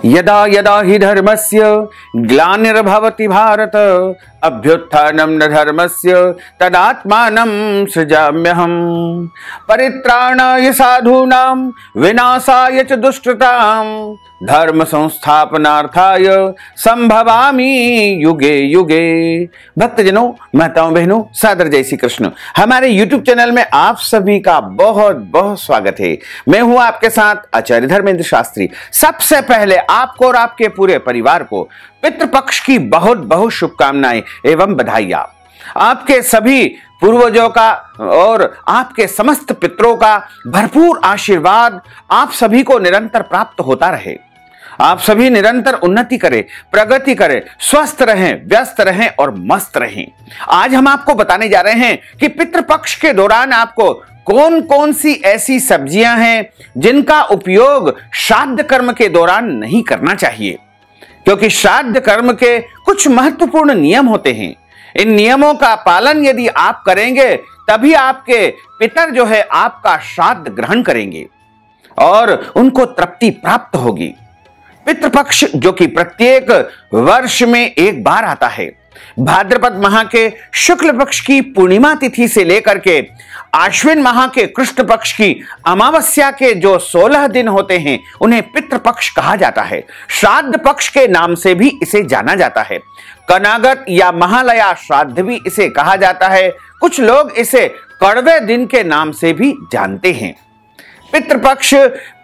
यदा यदा हि धर्मस्य ग्लानिर्भवति भारत अभ्युत्थानं न धर्मस्य तदात्मानं सृजाम्यहम् परित्राणाय साधूनां विनाशाय च दुष्कृतां धर्म संस्थापनार्थाय संभवामि युगे युगे। भक्तजनों, माताओं बहनों, सादर जय श्री कृष्ण। हमारे YouTube चैनल में आप सभी का बहुत बहुत स्वागत है। मैं हूं आपके साथ आचार्य धर्मेंद्र शास्त्री। सबसे पहले आपको और आपके पूरे परिवार को पितृपक्ष की बहुत बहुत शुभकामनाएं एवं बधाइयां। आपके सभी पूर्वजों का और आपके समस्त पितरों का भरपूर आशीर्वाद आप सभी को निरंतर प्राप्त होता रहे। आप सभी निरंतर उन्नति करें, प्रगति करें, स्वस्थ रहें, व्यस्त रहें और मस्त रहें। आज हम आपको बताने जा रहे हैं कि पितृपक्ष के दौरान आपको कौन कौन सी ऐसी सब्जियां हैं जिनका उपयोग श्राद्ध कर्म के दौरान नहीं करना चाहिए, क्योंकि श्राद्ध कर्म के कुछ महत्वपूर्ण नियम होते हैं। इन नियमों का पालन यदि आप करेंगे तभी आपके पितर जो है आपका श्राद्ध ग्रहण करेंगे और उनको तृप्ति प्राप्त होगी। पितृपक्ष जो कि प्रत्येक वर्ष में एक बार आता है, भाद्रपद माह के शुक्ल पक्ष की पूर्णिमा तिथि से लेकर के आश्विन माह के कृष्ण पक्ष की अमावस्या के जो 16 दिन होते हैं उन्हें पितृपक्ष कहा जाता है। श्राद्ध पक्ष के नाम से भी इसे जाना जाता है। कनागत या महालया श्राद्ध भी इसे कहा जाता है। कुछ लोग इसे कड़वे दिन के नाम से भी जानते हैं। पितृपक्ष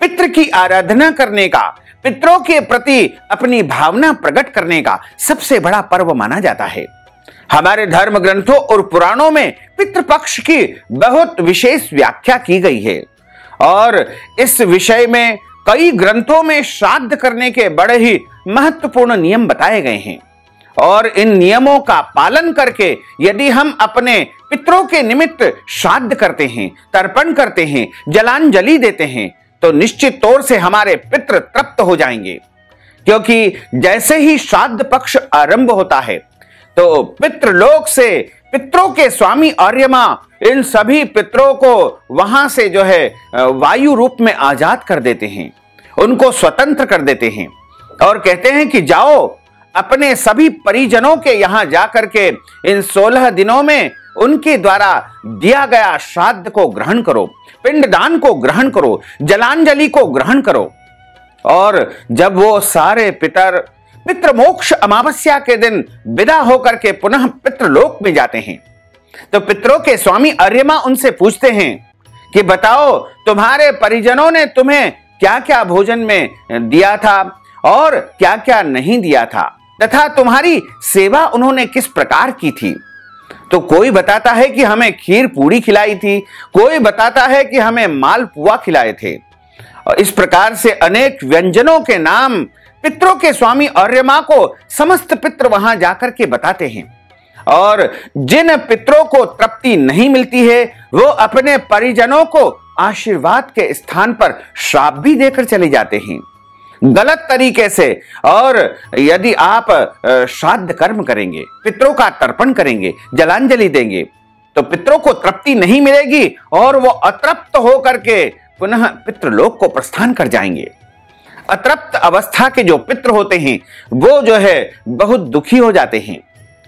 पितृ की आराधना करने का, पितरों के प्रति अपनी भावना प्रकट करने का सबसे बड़ा पर्व माना जाता है। हमारे धर्म ग्रंथों और पुराणों में पितृपक्ष की बहुत विशेष व्याख्या की गई है और इस विषय में कई ग्रंथों में श्राद्ध करने के बड़े ही महत्वपूर्ण नियम बताए गए हैं। और इन नियमों का पालन करके यदि हम अपने पितरों के निमित्त श्राद्ध करते हैं, तर्पण करते हैं, जलांजलि देते हैं तो निश्चित तौर से हमारे पितृ तृप्त हो जाएंगे। क्योंकि जैसे ही श्राद्ध पक्ष आरंभ होता है तो पितृलोक से पितरों के स्वामी आर्यमा इन सभी पितरों को वहां से जो है वायु रूप में आजाद कर देते हैं, उनको स्वतंत्र कर देते हैं और कहते हैं कि जाओ अपने सभी परिजनों के यहां जाकर के इन 16 दिनों में उनके द्वारा दिया गया श्राद्ध को ग्रहण करो, पिंडदान को ग्रहण करो, जलांजलि को ग्रहण करो। और जब वो सारे पितर पितृमोक्ष अमावस्या के दिन विदा होकर के पुनः पितृलोक में जाते हैं तो पितरों के स्वामी आर्यमा उनसे पूछते हैं कि बताओ तुम्हारे परिजनों ने तुम्हें क्या क्या भोजन में दिया था और क्या क्या नहीं दिया था तथा तुम्हारी सेवा उन्होंने किस प्रकार की थी। तो कोई बताता है कि हमें खीर पूरी खिलाई थी, कोई बताता है कि हमें मालपुआ खिलाए थे। और इस प्रकार से अनेक व्यंजनों के नाम पितरों के स्वामी आर्यमा को समस्त पितर वहां जाकर के बताते हैं। और जिन पितरों को तृप्ति नहीं मिलती है वो अपने परिजनों को आशीर्वाद के स्थान पर श्राप भी देकर चले जाते हैं गलत तरीके से। और यदि आप श्राद्ध कर्म करेंगे, पितरों का तर्पण करेंगे, जलांजलि देंगे तो पितरों को तृप्ति नहीं मिलेगी और वो अतृप्त होकर के पुनः पितृलोक को प्रस्थान कर जाएंगे। अतृप्त अवस्था के जो पितृ होते हैं वो जो है बहुत दुखी हो जाते हैं,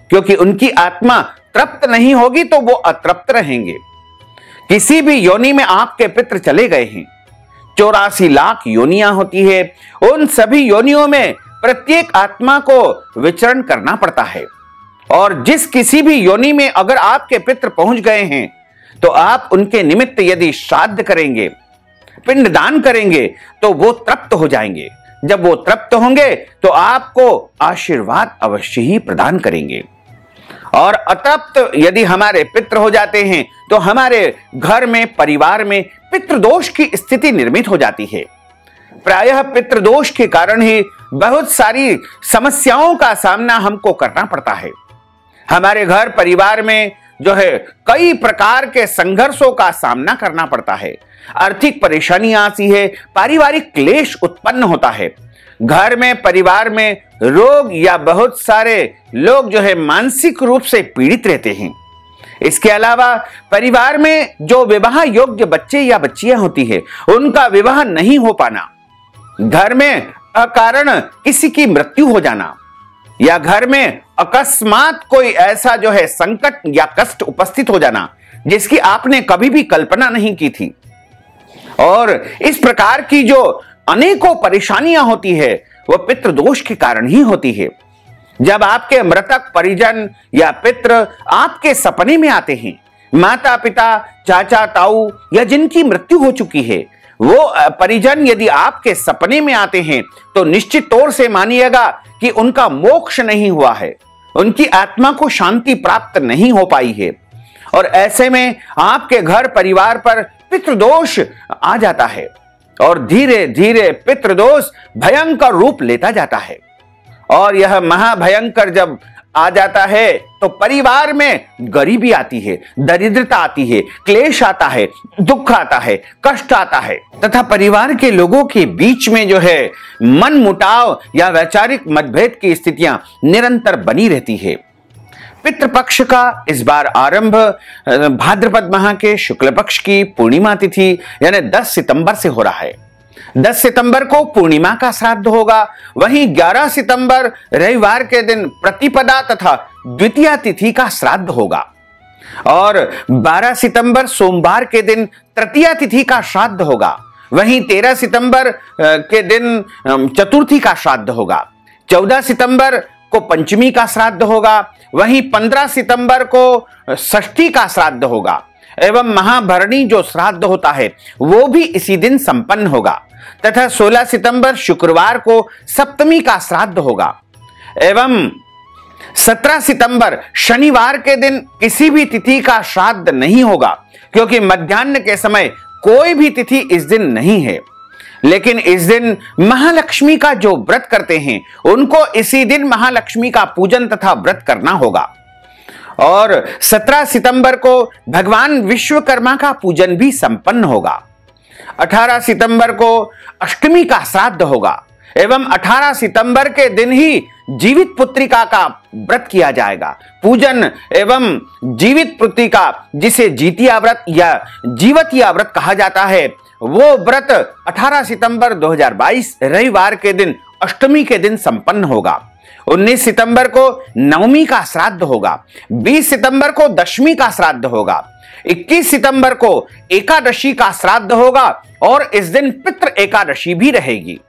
क्योंकि उनकी आत्मा तृप्त नहीं होगी तो वो अतृप्त रहेंगे। किसी भी योनि में आपके पितृ चले गए हैं, 84 लाख योनियां होती है, उन सभी योनियों में प्रत्येक आत्मा को विचरण करना पड़ता है। और जिस किसी भी योनि में अगर आपके पितृ पहुंच गए हैं तो आप उनके निमित्त यदि श्राद्ध करेंगे, पिंडदान करेंगे तो वो तृप्त हो जाएंगे। जब वो तृप्त होंगे तो आपको आशीर्वाद अवश्य ही प्रदान करेंगे। और अतृप्त यदि हमारे पितृ हो जाते हैं तो हमारे घर में, परिवार में पितृदोष की स्थिति निर्मित हो जाती है। प्रायः पितृदोष के कारण ही बहुत सारी समस्याओं का सामना हमको करना पड़ता है। हमारे घर परिवार में जो है कई प्रकार के संघर्षों का सामना करना पड़ता है, आर्थिक परेशानियां आती है, पारिवारिक क्लेश उत्पन्न होता है, घर में परिवार में रोग या बहुत सारे लोग जो है मानसिक रूप से पीड़ित रहते हैं। इसके अलावा परिवार में जो विवाह योग्य बच्चे या बच्चियां होती है उनका विवाह नहीं हो पाना, घर में अकारण किसी की मृत्यु हो जाना या घर में अकस्मात कोई ऐसा जो है संकट या कष्ट उपस्थित हो जाना जिसकी आपने कभी भी कल्पना नहीं की थी, और इस प्रकार की जो अनेकों परेशानियां होती है वह पितृदोष के कारण ही होती है। जब आपके मृतक परिजन या पितृ आपके सपने में आते हैं, माता पिता, चाचा ताऊ या जिनकी मृत्यु हो चुकी है, वो परिजन यदि आपके सपने में आते हैं तो निश्चित तौर से मानिएगा कि उनका मोक्ष नहीं हुआ है, उनकी आत्मा को शांति प्राप्त नहीं हो पाई है, और ऐसे में आपके घर परिवार पर पितृदोष आ जाता है और धीरे धीरे पितृदोष भयंकर रूप लेता जाता है। और यह महाभयंकर जब आ जाता है तो परिवार में गरीबी आती है, दरिद्रता आती है, क्लेश आता है, दुख आता है, कष्ट आता है, तथा परिवार के लोगों के बीच में जो है मन मुटाव या वैचारिक मतभेद की स्थितियां निरंतर बनी रहती है। पितृपक्ष का इस बार आरंभ भाद्रपद माह के शुक्ल पक्ष की पूर्णिमा तिथि यानी 10 सितंबर से हो रहा है। 10 सितंबर को पूर्णिमा का श्राद्ध होगा। वहीं 11 सितंबर रविवार के दिन प्रतिपदा तथा द्वितीया तिथि का श्राद्ध होगा, और 12 सितंबर सोमवार के दिन तृतीया तिथि का श्राद्ध होगा। वहीं 13 सितंबर के दिन चतुर्थी का श्राद्ध होगा। 14 सितंबर को पंचमी का श्राद्ध होगा। वहीं 15 सितंबर को षष्ठी का श्राद्ध होगा, एवं महाभरणी जो श्राद्ध होता है वो भी इसी दिन संपन्न होगा, तथा 16 सितंबर शुक्रवार को सप्तमी का श्राद्ध होगा, एवं 17 सितंबर शनिवार के दिन किसी भी तिथि का श्राद्ध नहीं होगा, क्योंकि मध्याह्न के समय कोई भी तिथि इस दिन नहीं है। लेकिन इस दिन महालक्ष्मी का जो व्रत करते हैं उनको इसी दिन महालक्ष्मी का पूजन तथा व्रत करना होगा। और 17 सितंबर को भगवान विश्वकर्मा का पूजन भी संपन्न होगा। 18 सितंबर को अष्टमी का श्राद्ध होगा, एवं 18 सितंबर के दिन ही जीवित पुत्रिका का व्रत किया जाएगा। पूजन एवं जीवित पुत्रिका, जिसे जीतिया व्रत या जीवतिया व्रत कहा जाता है, वो व्रत 18 सितंबर 2022 रविवार के दिन अष्टमी के दिन संपन्न होगा। 19 सितंबर को नवमी का श्राद्ध होगा। 20 सितंबर को दशमी का श्राद्ध होगा। 21 सितंबर को एकादशी का श्राद्ध होगा, और इस दिन पितृ एकादशी भी रहेगी।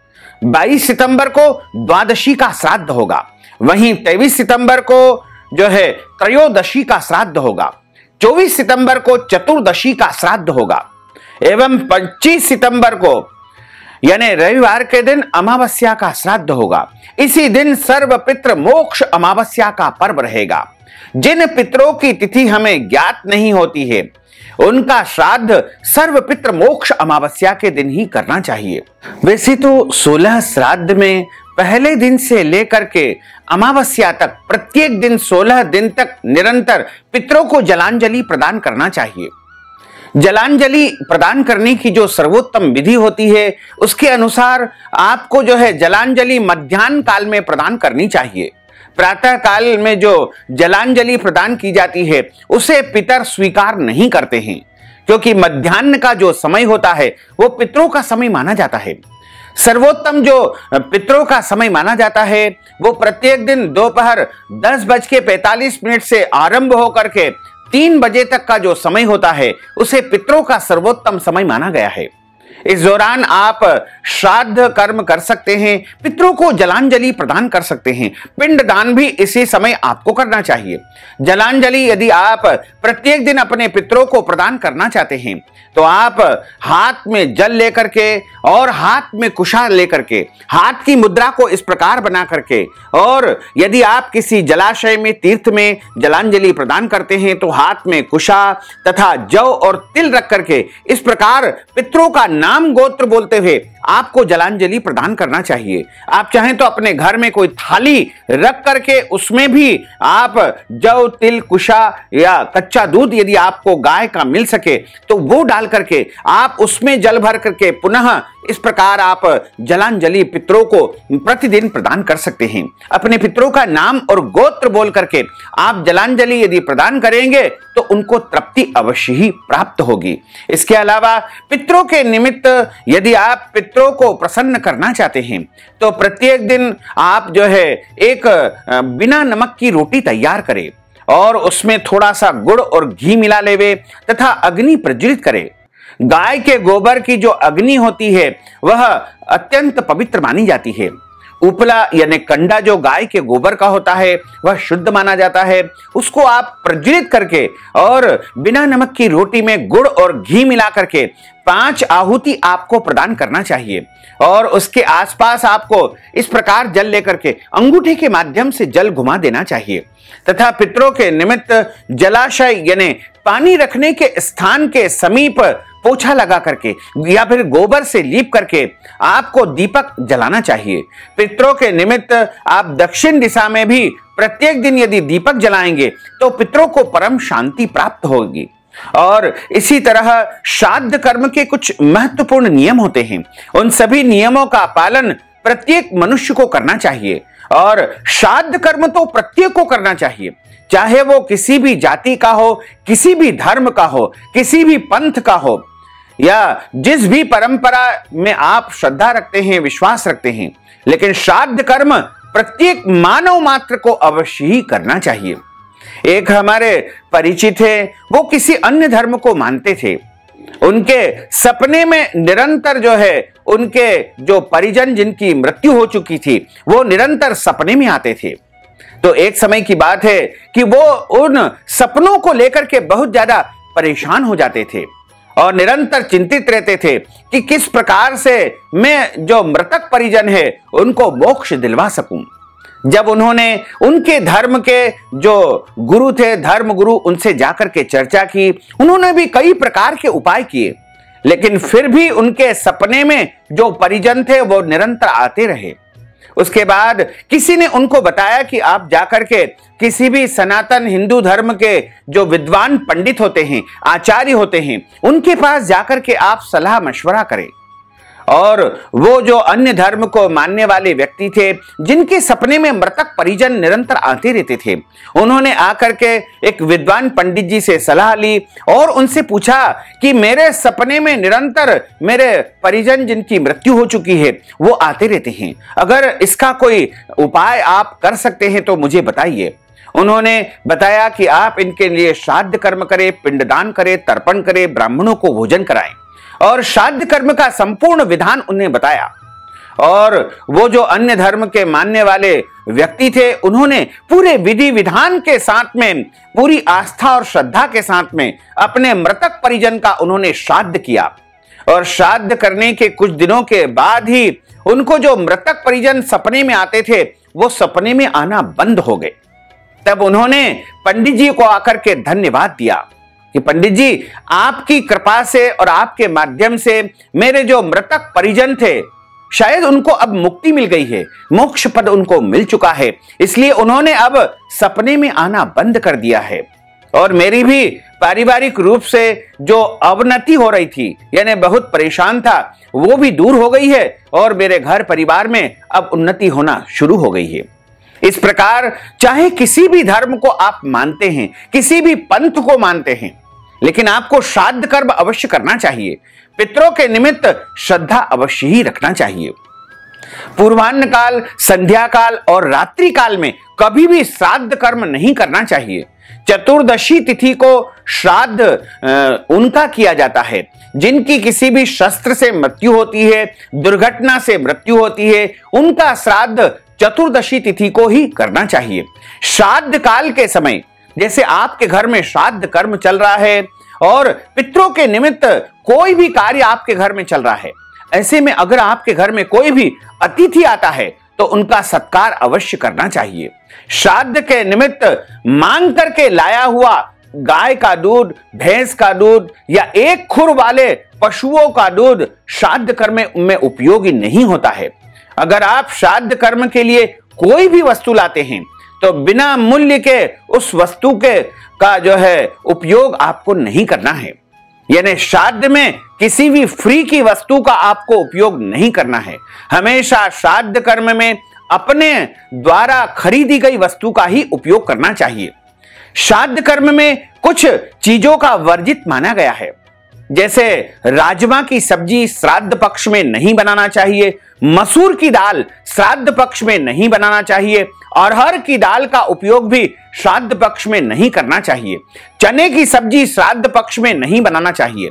22 सितंबर को द्वादशी का श्राद्ध होगा। वहीं 23 सितंबर को जो है त्रयोदशी का श्राद्ध होगा। 24 सितंबर को चतुर्दशी का श्राद्ध होगा, एवं 25 सितंबर को यानी रविवार के दिन अमावस्या का श्राद्ध होगा। इसी दिन सर्व पितृ मोक्ष अमावस्या का पर्व रहेगा। जिन पितरों की तिथि हमें ज्ञात नहीं होती है उनका श्राद्ध सर्व पितृ मोक्ष अमावस्या के दिन ही करना चाहिए। वैसे तो 16 श्राद्ध में पहले दिन से लेकर के अमावस्या तक प्रत्येक दिन 16 दिन तक निरंतर पितरों को जलांजलि प्रदान करना चाहिए। जलांजलि प्रदान करने की जो सर्वोत्तम विधि होती है उसके अनुसार आपको जो है जलांजलि मध्याह्न काल में प्रदान करनी चाहिए। प्रातः काल में जो जलांजलि प्रदान की जाती है उसे पितर स्वीकार नहीं करते हैं, क्योंकि मध्याह्न का जो समय होता है वो पितरों का समय माना जाता है। सर्वोत्तम जो पितरों का समय माना जाता है वो प्रत्येक दिन दोपहर 10:45 से आरंभ होकर के 3 बजे तक का जो समय होता है उसे पितरों का सर्वोत्तम समय माना गया है। इस दौरान आप श्राद्ध कर्म कर सकते हैं, पितरों को जलांजलि प्रदान कर सकते हैं। पिंड दान भी इसी समय आपको करना चाहिए। जलांजलि यदि आप प्रत्येक दिन अपने पितरों को प्रदान करना चाहते हैं तो आप हाथ में जल लेकर के और हाथ में कुशा लेकर के हाथ की मुद्रा को इस प्रकार बना करके, और यदि आप किसी जलाशय में तीर्थ में जलांजलि प्रदान करते हैं तो हाथ में कुशा तथा जौ और तिल रख करके इस प्रकार पितरों का नाम गोत्र बोलते हुए आपको जलांजलि प्रदान करना चाहिए। आप चाहें तो अपने घर में कोई थाली रख करके उसमें भी आप जौ तिल कुशा या कच्चा दूध यदि आपको गाय का मिल सके तो वो डाल करके आप उसमें जल भर करके पुनः इस प्रकार आप जलांजलि पितरों को प्रतिदिन प्रदान कर सकते हैं। अपने पितरों का नाम और गोत्र बोल करके आप जलांजलि यदि प्रदान करेंगे तो उनको तृप्ति अवश्य ही प्राप्त होगी। इसके अलावा पितरों के निमित्त यदि आप पितरों को प्रसन्न करना चाहते हैं तो प्रत्येक दिन आप जो है एक बिना नमक की रोटी तैयार करें और उसमें थोड़ा सा गुड़ और घी मिला लेवे तथा अग्नि प्रज्वलित करें। गाय के गोबर की जो अग्नि होती है वह अत्यंत पवित्र मानी जाती है। उपला यानी कंडा जो गाय के गोबर का होता है वह शुद्ध माना जाता है। उसको आप प्रज्वलित करके और बिना नमक की रोटी में गुड़ और घी मिला करके 5 आहुति आपको प्रदान करना चाहिए और उसके आसपास आपको इस प्रकार जल लेकर के अंगूठे के माध्यम से जल घुमा देना चाहिए तथा पितरों के निमित्त जलाशय यानी पानी रखने के स्थान के समीप पोछा लगा करके या फिर गोबर से लीप करके आपको दीपक जलाना चाहिए। पितरों के निमित्त आप दक्षिण दिशा में भी प्रत्येक दिन यदि दीपक जलाएंगे तो पितरों को परम शांति प्राप्त होगी। और इसी तरह श्राद्ध कर्म के कुछ महत्वपूर्ण नियम होते हैं। उन सभी नियमों का पालन प्रत्येक मनुष्य को करना चाहिए और श्राद्ध कर्म तो प्रत्येक को करना चाहिए, चाहे वो किसी भी जाति का हो, किसी भी धर्म का हो, किसी भी पंथ का हो या जिस भी परंपरा में आप श्रद्धा रखते हैं, विश्वास रखते हैं, लेकिन श्राद्ध कर्म प्रत्येक मानव मात्र को अवश्य ही करना चाहिए। एक हमारे परिचित थे, वो किसी अन्य धर्म को मानते थे। उनके सपने में निरंतर जो है उनके जो परिजन जिनकी मृत्यु हो चुकी थी वो निरंतर सपने में आते थे। तो एक समय की बात है कि वो उन सपनों को लेकर के बहुत ज्यादा परेशान हो जाते थे और निरंतर चिंतित रहते थे कि किस प्रकार से मैं जो मृतक परिजन है उनको मोक्ष दिलवा सकूं। जब उन्होंने उनके धर्म के जो गुरु थे, धर्म गुरु, उनसे जाकर के चर्चा की, उन्होंने भी कई प्रकार के उपाय किए, लेकिन फिर भी उनके सपने में जो परिजन थे वो निरंतर आते रहे। उसके बाद किसी ने उनको बताया कि आप जाकर के किसी भी सनातन हिंदू धर्म के जो विद्वान पंडित होते हैं, आचार्य होते हैं, उनके पास जाकर के आप सलाह मशवरा करें। और वो जो अन्य धर्म को मानने वाले व्यक्ति थे जिनके सपने में मृतक परिजन निरंतर आते रहते थे, उन्होंने आकर के एक विद्वान पंडित जी से सलाह ली और उनसे पूछा कि मेरे सपने में निरंतर मेरे परिजन जिनकी मृत्यु हो चुकी है वो आते रहते हैं, अगर इसका कोई उपाय आप कर सकते हैं तो मुझे बताइए। उन्होंने बताया कि आप इनके लिए श्राद्ध कर्म करें, पिंडदान करें, तर्पण करें, ब्राह्मणों को भोजन कराएं और श्राद्ध कर्म का संपूर्ण विधान उन्हें बताया। और वो जो अन्य धर्म के मानने वाले व्यक्ति थे उन्होंने पूरे विधि विधान के साथ में, पूरी आस्था और श्रद्धा के साथ में अपने मृतक परिजन का उन्होंने श्राद्ध किया। और श्राद्ध करने के कुछ दिनों के बाद ही उनको जो मृतक परिजन सपने में आते थे वो सपने में आना बंद हो गए। तब उन्होंने पंडित जी को आकर के धन्यवाद दिया कि पंडित जी, आपकी कृपा से और आपके माध्यम से मेरे जो मृतक परिजन थे शायद उनको अब मुक्ति मिल गई है, मोक्ष पद उनको मिल चुका है, इसलिए उन्होंने अब सपने में आना बंद कर दिया है। और मेरी भी पारिवारिक रूप से जो अवनति हो रही थी, यानी बहुत परेशान था, वो भी दूर हो गई है और मेरे घर परिवार में अब उन्नति होना शुरू हो गई है। इस प्रकार चाहे किसी भी धर्म को आप मानते हैं, किसी भी पंथ को मानते हैं, लेकिन आपको श्राद्ध कर्म अवश्य करना चाहिए। पितरों के निमित्त श्रद्धा अवश्य ही रखना चाहिए। पूर्वाह्न काल, संध्या काल और रात्रि काल में कभी भी श्राद्ध कर्म नहीं करना चाहिए। चतुर्दशी तिथि को श्राद्ध उनका किया जाता है जिनकी किसी भी शस्त्र से मृत्यु होती है, दुर्घटना से मृत्यु होती है, उनका श्राद्ध चतुर्दशी तिथि को ही करना चाहिए। श्राद्ध काल के समय जैसे आपके घर में श्राद्ध कर्म चल रहा है और पितरों के निमित्त कोई भी कार्य आपके घर में चल रहा है, ऐसे में अगर आपके घर में कोई भी अतिथि आता है तो उनका सत्कार अवश्य करना चाहिए। श्राद्ध के निमित्त मांग करके लाया हुआ गाय का दूध, भैंस का दूध या एक खुर वाले पशुओं का दूध श्राद्ध कर्म में उपयोगी नहीं होता है। अगर आप श्राद्ध कर्म के लिए कोई भी वस्तु लाते हैं तो बिना मूल्य के उस वस्तु के का जो है उपयोग आपको नहीं करना है। यानी श्राद्ध में किसी भी फ्री की वस्तु का आपको उपयोग नहीं करना है। हमेशा श्राद्ध कर्म में अपने द्वारा खरीदी गई वस्तु का ही उपयोग करना चाहिए। श्राद्ध कर्म में कुछ चीजों का वर्जित माना गया है, जैसे राजमा की सब्जी श्राद्ध पक्ष में नहीं बनाना चाहिए, मसूर की दाल श्राद्ध पक्ष में नहीं बनाना चाहिए, अरहर की दाल का उपयोग भी श्राद्ध पक्ष में नहीं करना चाहिए, चने की सब्जी श्राद्ध पक्ष में नहीं बनाना चाहिए,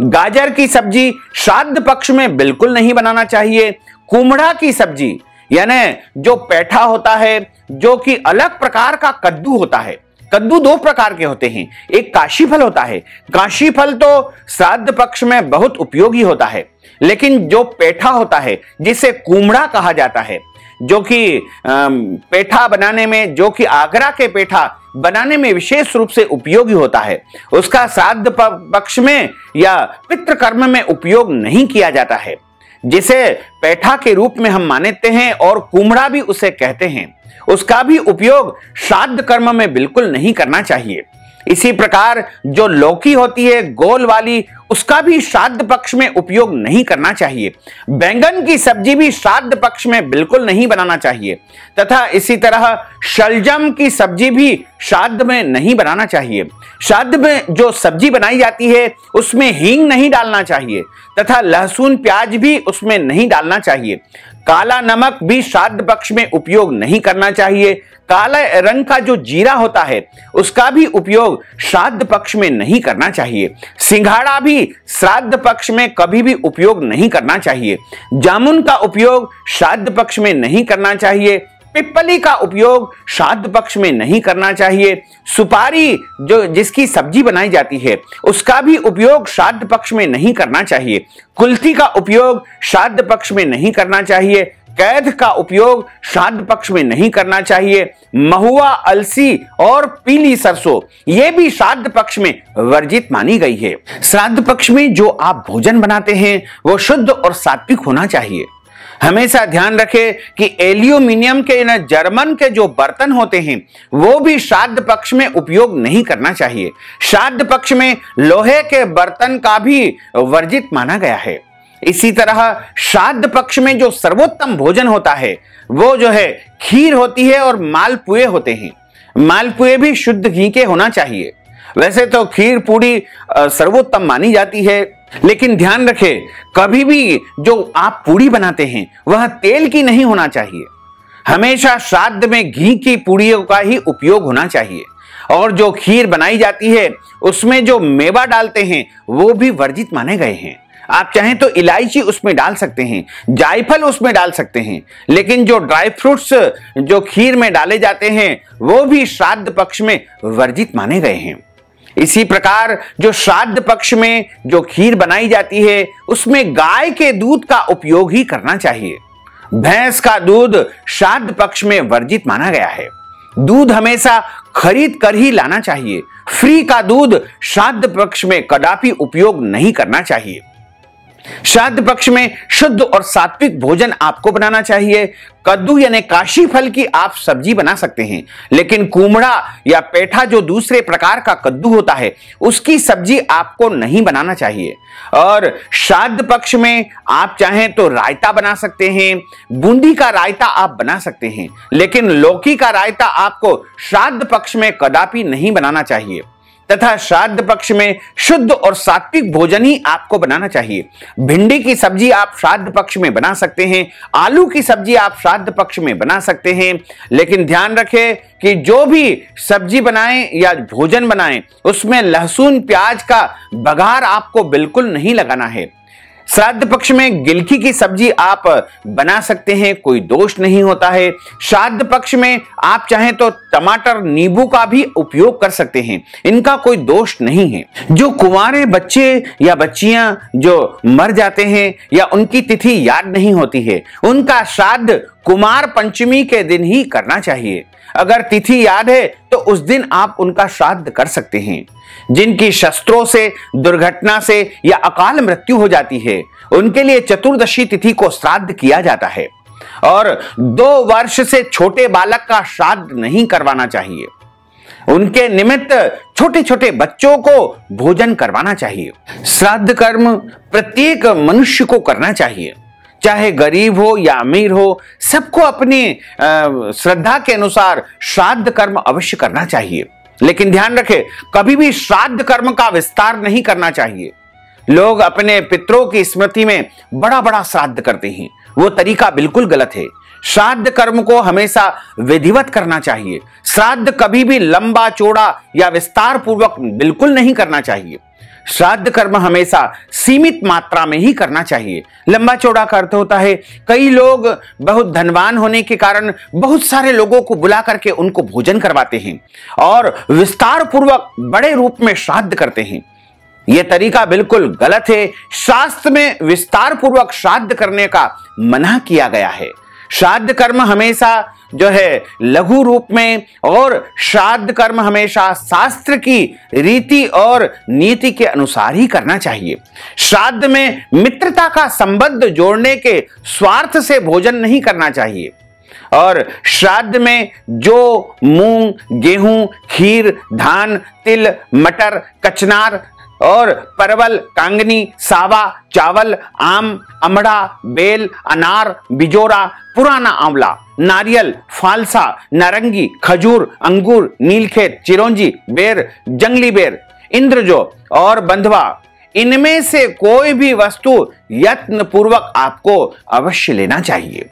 गाजर की सब्जी श्राद्ध पक्ष में बिल्कुल नहीं बनाना चाहिए, कुमड़ा की सब्जी यानी जो पैठा होता है, जो कि अलग प्रकार का कद्दू होता है। कद्दू दो प्रकार के होते हैं, एक काशी फल होता है, काशी फल तो श्राद्ध पक्ष में बहुत उपयोगी होता है, लेकिन जो पेठा होता है जिसे कुमड़ा कहा जाता है, जो कि पेठा बनाने में, जो कि आगरा के पेठा बनाने में विशेष रूप से उपयोगी होता है, उसका श्राद्ध पक्ष में या पितृ कर्म में उपयोग नहीं किया जाता है, जिसे पेठा के रूप में हम मानते हैं और कुमड़ा भी उसे कहते हैं। उसका भी उपयोग श्राद्ध कर्म में बिल्कुल नहीं करना चाहिए। इसी प्रकार जो लौकी होती है गोल वाली, उसका भी श्राद्ध पक्ष में उपयोग नहीं करना चाहिए। बैंगन की सब्जी भी श्राद्ध पक्ष में बिल्कुल नहीं बनाना चाहिए, तथा इसी तरह शलजम की सब्जी भी श्राद्ध में नहीं बनाना चाहिए। श्राद्ध में जो सब्जी बनाई जाती है उसमें हींग नहीं डालना चाहिए, तथा लहसुन प्याज भी उसमें नहीं डालना चाहिए। काला नमक भी श्राद्ध पक्ष में उपयोग नहीं करना चाहिए। काले रंग का जो जीरा होता है उसका भी उपयोग श्राद्ध पक्ष में नहीं करना चाहिए। सिंघाड़ा भी श्राद्ध पक्ष में कभी भी उपयोग नहीं करना चाहिए। जामुन का उपयोग श्राद्ध पक्ष में नहीं करना चाहिए। पिपली का उपयोग श्राद्ध पक्ष में नहीं करना चाहिए। सुपारी जो जिसकी सब्जी बनाई जाती है उसका भी उपयोग श्राद्ध पक्ष में नहीं करना चाहिए। कुल्थी का उपयोग श्राद्ध पक्ष में नहीं करना चाहिए। कैद का उपयोग श्राद्ध पक्ष में नहीं करना चाहिए। महुआ, अलसी और पीली सरसों ये भी श्राद्ध पक्ष में वर्जित मानी गई है। श्राद्ध पक्ष में जो आप भोजन बनाते हैं वो शुद्ध और सात्विक होना चाहिए। हमेशा ध्यान रखें कि एल्यूमिनियम के न जर्मन के जो बर्तन होते हैं वो भी श्राद्ध पक्ष में उपयोग नहीं करना चाहिए। श्राद्ध पक्ष में लोहे के बर्तन का भी वर्जित माना गया है। इसी तरह श्राद्ध पक्ष में जो सर्वोत्तम भोजन होता है वो जो है खीर होती है और मालपुए होते हैं। मालपुए भी शुद्ध घी के होना चाहिए। वैसे तो खीर पूरी सर्वोत्तम मानी जाती है, लेकिन ध्यान रखें कभी भी जो आप पूरी बनाते हैं वह तेल की नहीं होना चाहिए। हमेशा श्राद्ध में घी की पूड़ियों का ही उपयोग होना चाहिए। और जो खीर बनाई जाती है उसमें जो मेवा डालते हैं वो भी वर्जित माने गए हैं। आप चाहें तो इलायची उसमें डाल सकते हैं, जायफल उसमें डाल सकते हैं, लेकिन जो ड्राई फ्रूट्स जो खीर में डाले जाते हैं वो भी श्राद्ध पक्ष में वर्जित माने गए हैं। इसी प्रकार जो श्राद्ध पक्ष में जो खीर बनाई जाती है उसमें गाय के दूध का उपयोग ही करना चाहिए। भैंस का दूध श्राद्ध पक्ष में वर्जित माना गया है। दूध हमेशा खरीद कर ही लाना चाहिए। फ्री का दूध श्राद्ध पक्ष में कदापि उपयोग नहीं करना चाहिए। श्राद्ध पक्ष में शुद्ध और सात्विक भोजन आपको बनाना चाहिए। कद्दू यानी काशी फल की आप सब्जी बना सकते हैं, लेकिन कुमड़ा या पेठा जो दूसरे प्रकार का कद्दू होता है उसकी सब्जी आपको नहीं बनाना चाहिए। और श्राद्ध पक्ष में आप चाहें तो रायता बना सकते हैं, बूंदी का रायता आप बना सकते हैं, लेकिन लौकी का रायता आपको श्राद्ध पक्ष में कदापि नहीं बनाना चाहिए। तथा श्राद्ध पक्ष में शुद्ध और सात्विक भोजन ही आपको बनाना चाहिए। भिंडी की सब्जी आप श्राद्ध पक्ष में बना सकते हैं, आलू की सब्जी आप श्राद्ध पक्ष में बना सकते हैं, लेकिन ध्यान रखें कि जो भी सब्जी बनाएं या भोजन बनाएं उसमें लहसुन प्याज का बघार आपको बिल्कुल नहीं लगाना है। श्राद्ध पक्ष में गिलकी की सब्जी आप बना सकते हैं, कोई दोष नहीं होता है। श्राद्ध पक्ष में आप चाहें तो टमाटर नींबू का भी उपयोग कर सकते हैं, इनका कोई दोष नहीं है। जो कुंवारे बच्चे या बच्चियां जो मर जाते हैं या उनकी तिथि याद नहीं होती है उनका श्राद्ध कुमार पंचमी के दिन ही करना चाहिए। अगर तिथि याद है तो उस दिन आप उनका श्राद्ध कर सकते हैं। जिनकी शस्त्रों से, दुर्घटना से या अकाल मृत्यु हो जाती है उनके लिए चतुर्दशी तिथि को श्राद्ध किया जाता है। और 2 वर्ष से छोटे बालक का श्राद्ध नहीं करवाना चाहिए। उनके निमित्त छोटे छोटे बच्चों को भोजन करवाना चाहिए। श्राद्ध कर्म प्रत्येक मनुष्य को करना चाहिए, चाहे गरीब हो या अमीर हो, सबको अपनी श्रद्धा के अनुसार श्राद्ध कर्म अवश्य करना चाहिए। लेकिन ध्यान रखें कभी भी श्राद्ध कर्म का विस्तार नहीं करना चाहिए। लोग अपने पितरों की स्मृति में बड़ा बड़ा श्राद्ध करते हैं, वो तरीका बिल्कुल गलत है। श्राद्ध कर्म को हमेशा विधिवत करना चाहिए। श्राद्ध कभी भी लंबा चौड़ा या विस्तार पूर्वक बिल्कुल नहीं करना चाहिए। श्राद्ध कर्म हमेशा सीमित मात्रा में ही करना चाहिए। लंबा चौड़ा का अर्थ होता है कई लोग बहुत धनवान होने के कारण बहुत सारे लोगों को बुला करके उनको भोजन करवाते हैं और विस्तार पूर्वक बड़े रूप में श्राद्ध करते हैं। यह तरीका बिल्कुल गलत है। शास्त्र में विस्तार पूर्वक श्राद्ध करने का मना किया गया है। श्राद्ध कर्म हमेशा जो है लघु रूप में, और श्राद्ध कर्म हमेशा शास्त्र की रीति और नीति के अनुसार ही करना चाहिए। श्राद्ध में मित्रता का संबंध जोड़ने के स्वार्थ से भोजन नहीं करना चाहिए। और श्राद्ध में जो मूंग, गेहूं, खीर, धान, तिल, मटर, कचनार और परवल, कांगनी, सावा, चावल, आम, अमड़ा, बेल, अनार, बिजोरा, पुराना आंवला, नारियल, फालसा, नारंगी, खजूर, अंगूर, नीलखेत, चिरौंजी, बेर, जंगली बेर, इंद्रजो और बंधवा, इनमें से कोई भी वस्तु यत्न पूर्वक आपको अवश्य लेना चाहिए।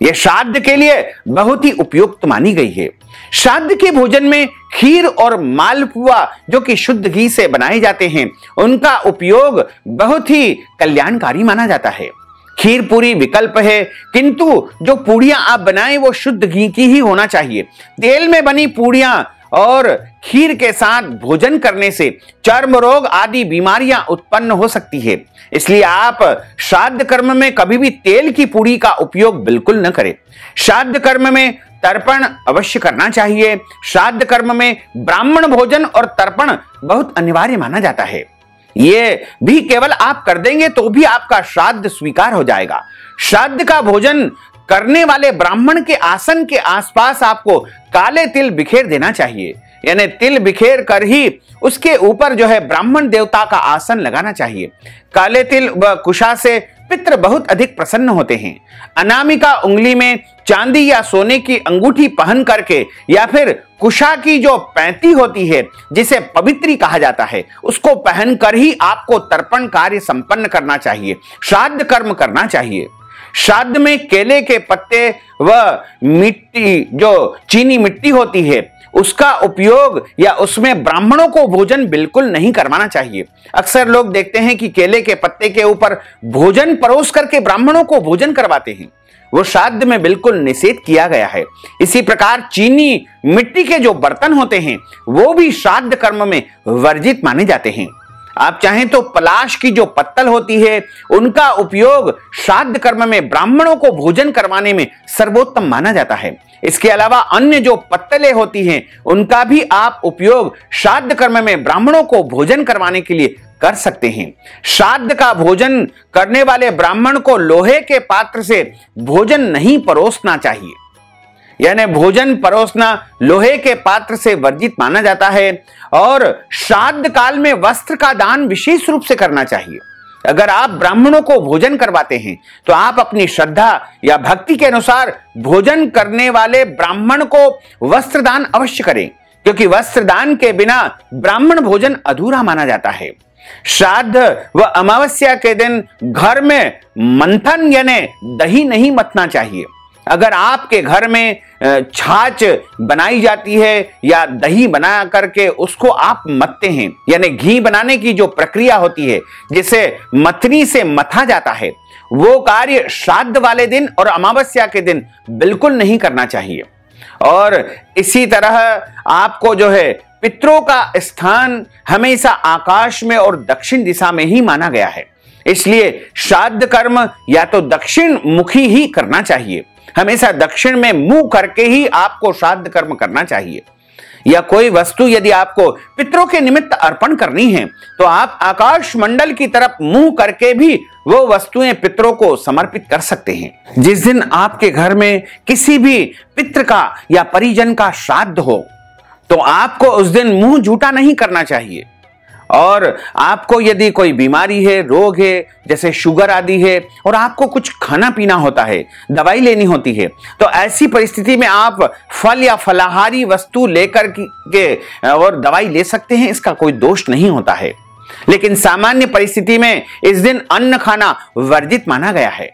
यह श्राद्ध के लिए बहुत ही उपयुक्त मानी गई है। श्राद्ध के भोजन में खीर और मालपुआ जो कि शुद्ध घी से बनाए जाते हैं, उनका उपयोग बहुत ही कल्याणकारी माना जाता है। खीर पूरी विकल्प है, किंतु जो पूड़ियां आप बनाएं वो शुद्ध घी की ही होना चाहिए। तेल में बनी पूड़ियां और खीर के साथ भोजन करने से चर्म रोग आदि बीमारियां उत्पन्न हो सकती है। इसलिए आप श्राद्ध कर्म में कभी भी तेल की पूड़ी का उपयोग बिल्कुल न करें। श्राद्ध कर्म में तर्पण अवश्य करना चाहिए। श्राद्ध कर्म में ब्राह्मण भोजन और तर्पण बहुत अनिवार्य माना जाता है। ये भी केवल आप कर देंगे तो भी आपका श्राद्ध स्वीकार हो जाएगा। श्राद्ध का भोजन करने वाले ब्राह्मण के आसन के आसपास आपको काले तिल बिखेर देना चाहिए, यानी तिल बिखेर कर ही उसके ऊपर जो है ब्राह्मण देवता का आसन लगाना चाहिए। काले तिल व कुशा से पितृ बहुत अधिक प्रसन्न होते हैं। अनामिका उंगली में चांदी या सोने की अंगूठी पहन करके या फिर कुशा की जो पैंती होती है जिसे पवित्री कहा जाता है, उसको पहनकर ही आपको तर्पण कार्य संपन्न करना चाहिए, श्राद्ध कर्म करना चाहिए। श्राद्ध में केले के पत्ते व मिट्टी जो चीनी मिट्टी होती है उसका उपयोग या उसमें ब्राह्मणों को भोजन बिल्कुल नहीं करवाना चाहिए। अक्सर लोग देखते हैं कि केले के पत्ते के ऊपर भोजन परोस करके ब्राह्मणों को भोजन करवाते हैं, वो श्राद्ध में बिल्कुल निषेध किया गया है। इसी प्रकार चीनी मिट्टी के जो बर्तन होते हैं वो भी श्राद्ध कर्म में वर्जित माने जाते हैं। आप चाहें तो पलाश की जो पत्तल होती है उनका उपयोग श्राद्ध कर्म में ब्राह्मणों को भोजन करवाने में सर्वोत्तम माना जाता है। इसके अलावा अन्य जो पत्तलें होती हैं उनका भी आप उपयोग श्राद्ध कर्म में ब्राह्मणों को भोजन करवाने के लिए कर सकते हैं। श्राद्ध का भोजन करने वाले ब्राह्मण को लोहे के पात्र से भोजन नहीं परोसना चाहिए, यानी भोजन परोसना लोहे के पात्र से वर्जित माना जाता है। और श्राद्ध काल में वस्त्र का दान विशेष रूप से करना चाहिए। अगर आप ब्राह्मणों को भोजन करवाते हैं तो आप अपनी श्रद्धा या भक्ति के अनुसार भोजन करने वाले ब्राह्मण को वस्त्र दान अवश्य करें, क्योंकि वस्त्र दान के बिना ब्राह्मण भोजन अधूरा माना जाता है। श्राद्ध व अमावस्या के दिन घर में मंथन यानी दही नहीं मथना चाहिए। अगर आपके घर में छाछ बनाई जाती है या दही बना करके उसको आप मथते हैं, यानी घी बनाने की जो प्रक्रिया होती है जिसे मथनी से मथा जाता है, वो कार्य श्राद्ध वाले दिन और अमावस्या के दिन बिल्कुल नहीं करना चाहिए। और इसी तरह आपको जो है पितरों का स्थान हमेशा आकाश में और दक्षिण दिशा में ही माना गया है। इसलिए श्राद्ध कर्म या तो दक्षिण मुखी ही करना चाहिए। हमेशा दक्षिण में मुंह करके ही आपको श्राद्ध कर्म करना चाहिए। या कोई वस्तु यदि आपको पितरों के निमित्त अर्पण करनी है तो आप आकाश मंडल की तरफ मुंह करके भी वो वस्तुएं पितरों को समर्पित कर सकते हैं। जिस दिन आपके घर में किसी भी पितृ का या परिजन का श्राद्ध हो तो आपको उस दिन मुंह झूठा नहीं करना चाहिए। और आपको यदि कोई बीमारी है, रोग है, जैसे शुगर आदि है, और आपको कुछ खाना पीना होता है, दवाई लेनी होती है, तो ऐसी परिस्थिति में आप फल या फलाहारी वस्तु लेकर के और दवाई ले सकते हैं, इसका कोई दोष नहीं होता है। लेकिन सामान्य परिस्थिति में इस दिन अन्न खाना वर्जित माना गया है।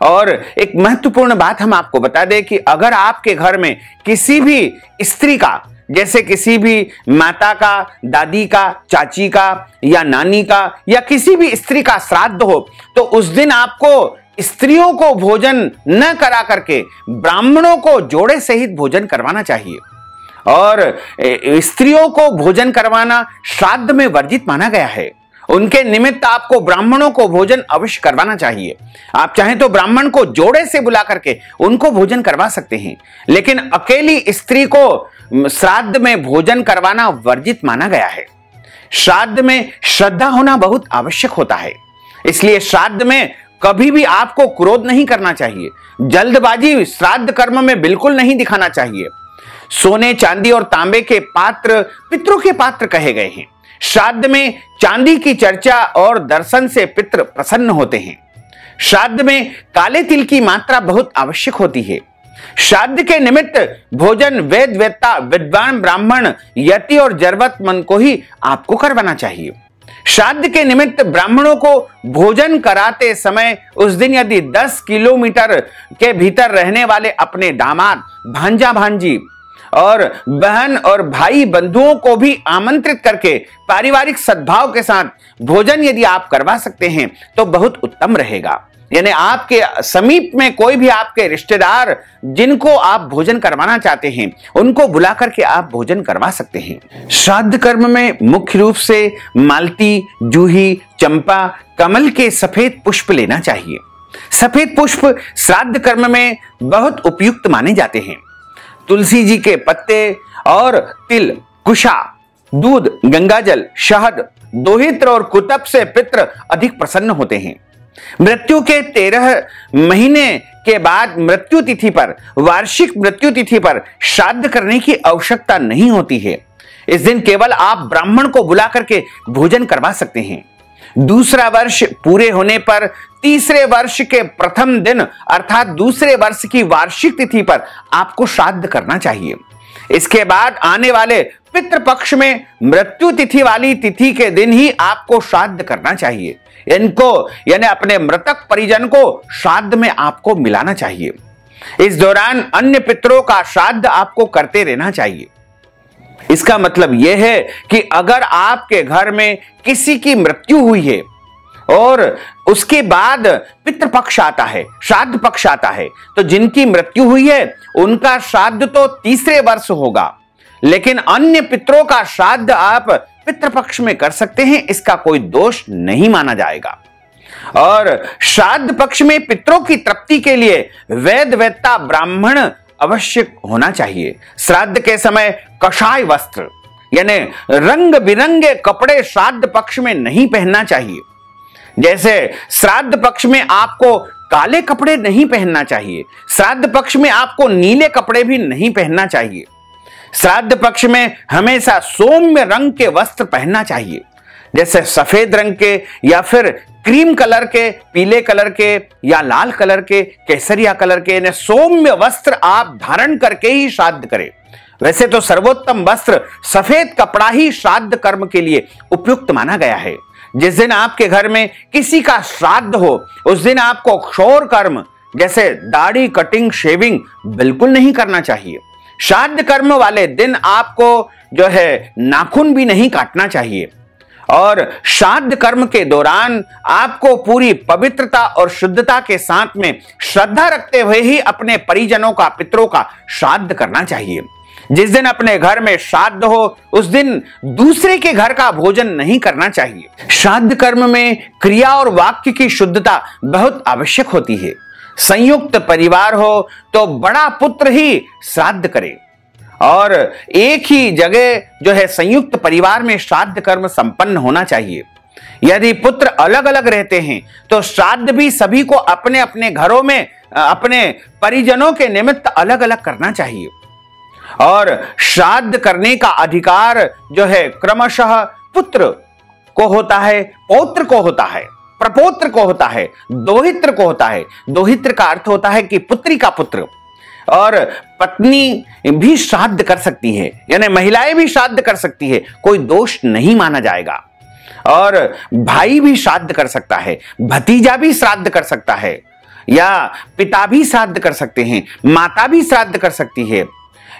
और एक महत्वपूर्ण बात हम आपको बता दें कि अगर आपके घर में किसी भी स्त्री का, जैसे किसी भी माता का, दादी का, चाची का या नानी का या किसी भी स्त्री का श्राद्ध हो, तो उस दिन आपको स्त्रियों को भोजन न करा करके ब्राह्मणों को जोड़े सहित भोजन करवाना चाहिए। और स्त्रियों को भोजन करवाना श्राद्ध में वर्जित माना गया है। उनके निमित्त आपको ब्राह्मणों को भोजन अवश्य करवाना चाहिए। आप चाहें तो ब्राह्मण को जोड़े से बुला करके उनको भोजन करवा सकते हैं, लेकिन अकेली स्त्री को श्राद्ध में भोजन करवाना वर्जित माना गया है। श्राद्ध में श्रद्धा होना बहुत आवश्यक होता है, इसलिए श्राद्ध में कभी भी आपको क्रोध नहीं करना चाहिए। जल्दबाजी श्राद्ध कर्म में बिल्कुल नहीं दिखाना चाहिए। सोने, चांदी और तांबे के पात्र पितरों के पात्र कहे गए हैं। श्राद्ध में चांदी की चर्चा और दर्शन से पितृ प्रसन्न होते हैं। श्राद्ध में काले तिल की मात्रा बहुत आवश्यक होती है। श्राद्ध के निमित्त भोजन वेद वेत्ता, विद्वान ब्राह्मण, यति और जरूरतमंद को ही आपको करवाना चाहिए। श्राद्ध के निमित्त ब्राह्मणों को भोजन कराते समय उस दिन यदि 10 किलोमीटर के भीतर रहने वाले अपने दामाद, भांजा भांजी और बहन और भाई बंधुओं को भी आमंत्रित करके पारिवारिक सद्भाव के साथ भोजन यदि आप करवा सकते हैं तो बहुत उत्तम रहेगा। यानी आपके समीप में कोई भी आपके रिश्तेदार जिनको आप भोजन करवाना चाहते हैं उनको बुला करके आप भोजन करवा सकते हैं। श्राद्ध कर्म में मुख्य रूप से मालती, जूही, चंपा, कमल के सफेद पुष्प लेना चाहिए। सफेद पुष्प श्राद्ध कर्म में बहुत उपयुक्त माने जाते हैं। तुलसी जी के पत्ते और तिल, कुशा, दूध, गंगाजल, शहद, दोहित्र और कुतप से पितृ अधिक प्रसन्न होते हैं। मृत्यु के 13 महीने के बाद मृत्यु तिथि पर, वार्षिक मृत्यु तिथि पर श्राद्ध करने की आवश्यकता नहीं होती है। इस दिन केवल आप ब्राह्मण को बुला करके भोजन करवा सकते हैं। दूसरा वर्ष पूरे होने पर तीसरे वर्ष के प्रथम दिन अर्थात दूसरे वर्ष की वार्षिक तिथि पर आपको श्राद्ध करना चाहिए। इसके बाद आने वाले पितृपक्ष में मृत्यु तिथि वाली तिथि के दिन ही आपको श्राद्ध करना चाहिए। इनको यानी अपने मृतक परिजन को श्राद्ध में आपको मिलाना चाहिए। इस दौरान अन्य पितरों का श्राद्ध आपको करते रहना चाहिए। इसका मतलब यह है कि अगर आपके घर में किसी की मृत्यु हुई है और उसके बाद पितृपक्ष आता है, श्राद्ध पक्ष आता है, तो जिनकी मृत्यु हुई है उनका श्राद्ध तो तीसरे वर्ष होगा, लेकिन अन्य पितरों का श्राद्ध आप पितृपक्ष में कर सकते हैं। इसका कोई दोष नहीं माना जाएगा। और श्राद्ध पक्ष में पितरों की तृप्ति के लिए वेद वेत्ता ब्राह्मण अवश्य होना चाहिए। श्राद्ध के समय कषाय वस्त्र यानी रंग बिरंगे कपड़े श्राद्ध पक्ष में नहीं पहनना चाहिए। जैसे श्राद्ध पक्ष में आपको काले कपड़े नहीं पहनना चाहिए, श्राद्ध पक्ष में आपको नीले कपड़े भी नहीं पहनना चाहिए। श्राद्ध पक्ष में हमेशा सौम्य रंग के वस्त्र पहनना चाहिए, जैसे सफेद रंग के या फिर क्रीम कलर के, पीले कलर के या लाल कलर के, केसरिया कलर के, यानी सौम्य वस्त्र आप धारण करके ही श्राद्ध करें। वैसे तो सर्वोत्तम वस्त्र सफेद कपड़ा ही श्राद्ध कर्म के लिए उपयुक्त माना गया है। जिस दिन आपके घर में किसी का श्राद्ध हो उस दिन आपको क्षौर कर्म जैसे दाढ़ी कटिंग, शेविंग बिल्कुल नहीं करना चाहिए। श्राद्ध कर्म वाले दिन आपको जो है नाखून भी नहीं काटना चाहिए। और श्राद्ध कर्म के दौरान आपको पूरी पवित्रता और शुद्धता के साथ में श्रद्धा रखते हुए ही अपने परिजनों का, पितरों का श्राद्ध करना चाहिए। जिस दिन अपने घर में श्राद्ध हो उस दिन दूसरे के घर का भोजन नहीं करना चाहिए। श्राद्ध कर्म में क्रिया और वाक्य की शुद्धता बहुत आवश्यक होती है। संयुक्त परिवार हो तो बड़ा पुत्र ही श्राद्ध करे और एक ही जगह जो है संयुक्त परिवार में श्राद्ध कर्म संपन्न होना चाहिए। यदि पुत्र अलग अलग रहते हैं तो श्राद्ध भी सभी को अपने अपने घरों में अपने परिजनों के निमित्त अलग अलग करना चाहिए। और श्राद्ध करने का अधिकार जो है क्रमशः पुत्र को होता है, पौत्र को होता है, प्रपौत्र को होता है, दोहित्र को होता है। दोहित्र का अर्थ होता है कि पुत्री का पुत्र। और पत्नी भी श्राद्ध कर सकती है, यानी महिलाएं भी श्राद्ध कर सकती है, कोई दोष नहीं माना जाएगा। और भाई भी श्राद्ध कर सकता है, भतीजा भी श्राद्ध कर सकता है, या पिता भी श्राद्ध कर सकते हैं, माता भी श्राद्ध कर सकती है,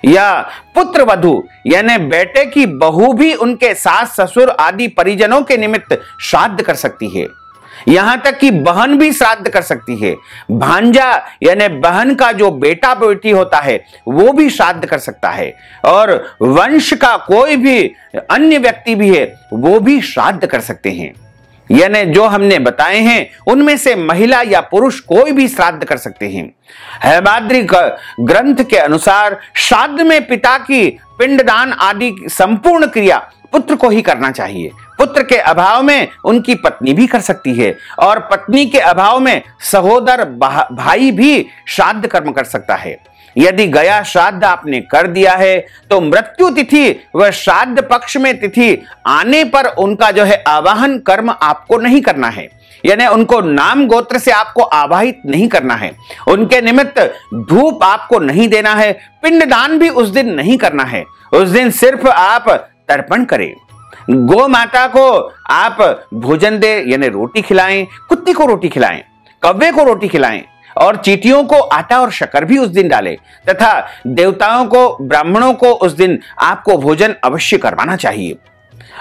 या पुत्र वधू यानी बेटे की बहू भी उनके सास ससुर आदि परिजनों के निमित्त श्राद्ध कर सकती है। यहां तक कि बहन भी श्राद्ध कर सकती है। भांजा यानी बहन का जो बेटा बेटी होता है वो भी श्राद्ध कर सकता है, और वंश का कोई भी अन्य व्यक्ति भी है वो भी श्राद्ध कर सकते हैं। यानी जो हमने बताए हैं उनमें से महिला या पुरुष कोई भी श्राद्ध कर सकते हैं। हैमाद्री ग्रंथ के अनुसार श्राद्ध में पिता की पिंडदान आदि संपूर्ण क्रिया पुत्र को ही करना चाहिए। पुत्र के अभाव में उनकी पत्नी भी कर सकती है, और पत्नी के अभाव में सहोदर भाई भी श्राद्ध कर्म कर सकता है। यदि गया श्राद्ध आपने कर दिया है तो मृत्यु तिथि व श्राद्ध पक्ष में तिथि आने पर उनका जो है आवाहन कर्म आपको नहीं करना है, यानी उनको नाम गोत्र से आपको आवाहित नहीं करना है, उनके निमित्त धूप आपको नहीं देना है, पिंडदान भी उस दिन नहीं करना है। उस दिन सिर्फ आप तर्पण करें, गौ माता को आप भोजन दे यानी रोटी खिलाएं, कुत्ती को रोटी खिलाएं, कौवे को रोटी खिलाएं, और चींटियों को आटा और शक्कर भी उस दिन डालें, तथा देवताओं को ब्राह्मणों को उस दिन आपको भोजन अवश्य करवाना चाहिए।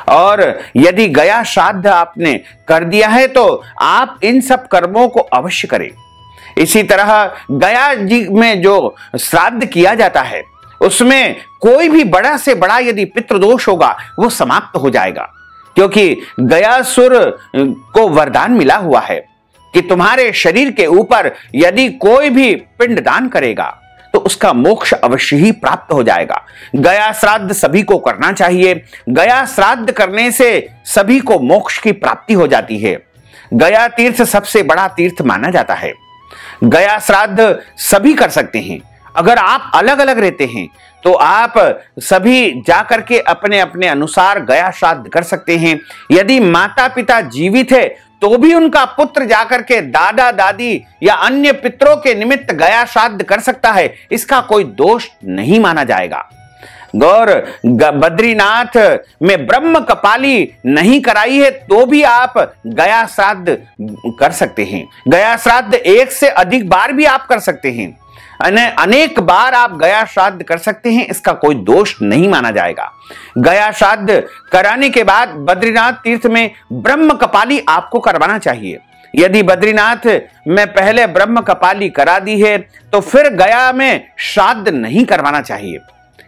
और यदि गया श्राद्ध आपने कर दिया है तो आप इन सब कर्मों को अवश्य करें। इसी तरह गया जी में जो श्राद्ध किया जाता है उसमें कोई भी बड़ा से बड़ा यदि पितृदोष होगा वो समाप्त हो जाएगा, क्योंकि गयासुर को वरदान मिला हुआ है कि तुम्हारे शरीर के ऊपर यदि कोई भी पिंड दान करेगा तो उसका मोक्ष अवश्य ही प्राप्त हो जाएगा। गया श्राद्ध सभी को करना चाहिए। गया श्राद्ध करने से सभी को मोक्ष की प्राप्ति हो जाती है। गया तीर्थ सबसे बड़ा तीर्थ माना जाता है। गया श्राद्ध सभी कर सकते हैं। अगर आप अलग अलग रहते हैं तो आप सभी जाकर के अपने अपने अनुसार गया श्राद्ध कर सकते हैं। यदि माता पिता जीवित है तो भी उनका पुत्र जाकर के दादा दादी या अन्य पितरों के निमित्त गया श्राद्ध कर सकता है, इसका कोई दोष नहीं माना जाएगा। गौर बद्रीनाथ में ब्रह्म कपाली नहीं कराई है तो भी आप गया श्राद्ध कर सकते हैं। गया श्राद्ध एक से अधिक बार भी आप कर सकते हैं, अनेक बार आप गया श्राद्ध कर सकते हैं, इसका कोई दोष नहीं माना जाएगा। गया श्राद्ध कराने के बाद बद्रीनाथ तीर्थ में ब्रह्म कपाली आपको करवाना चाहिए। यदि बद्रीनाथ में पहले ब्रह्म कपाली करा दी है तो फिर गया में श्राद्ध नहीं करवाना चाहिए,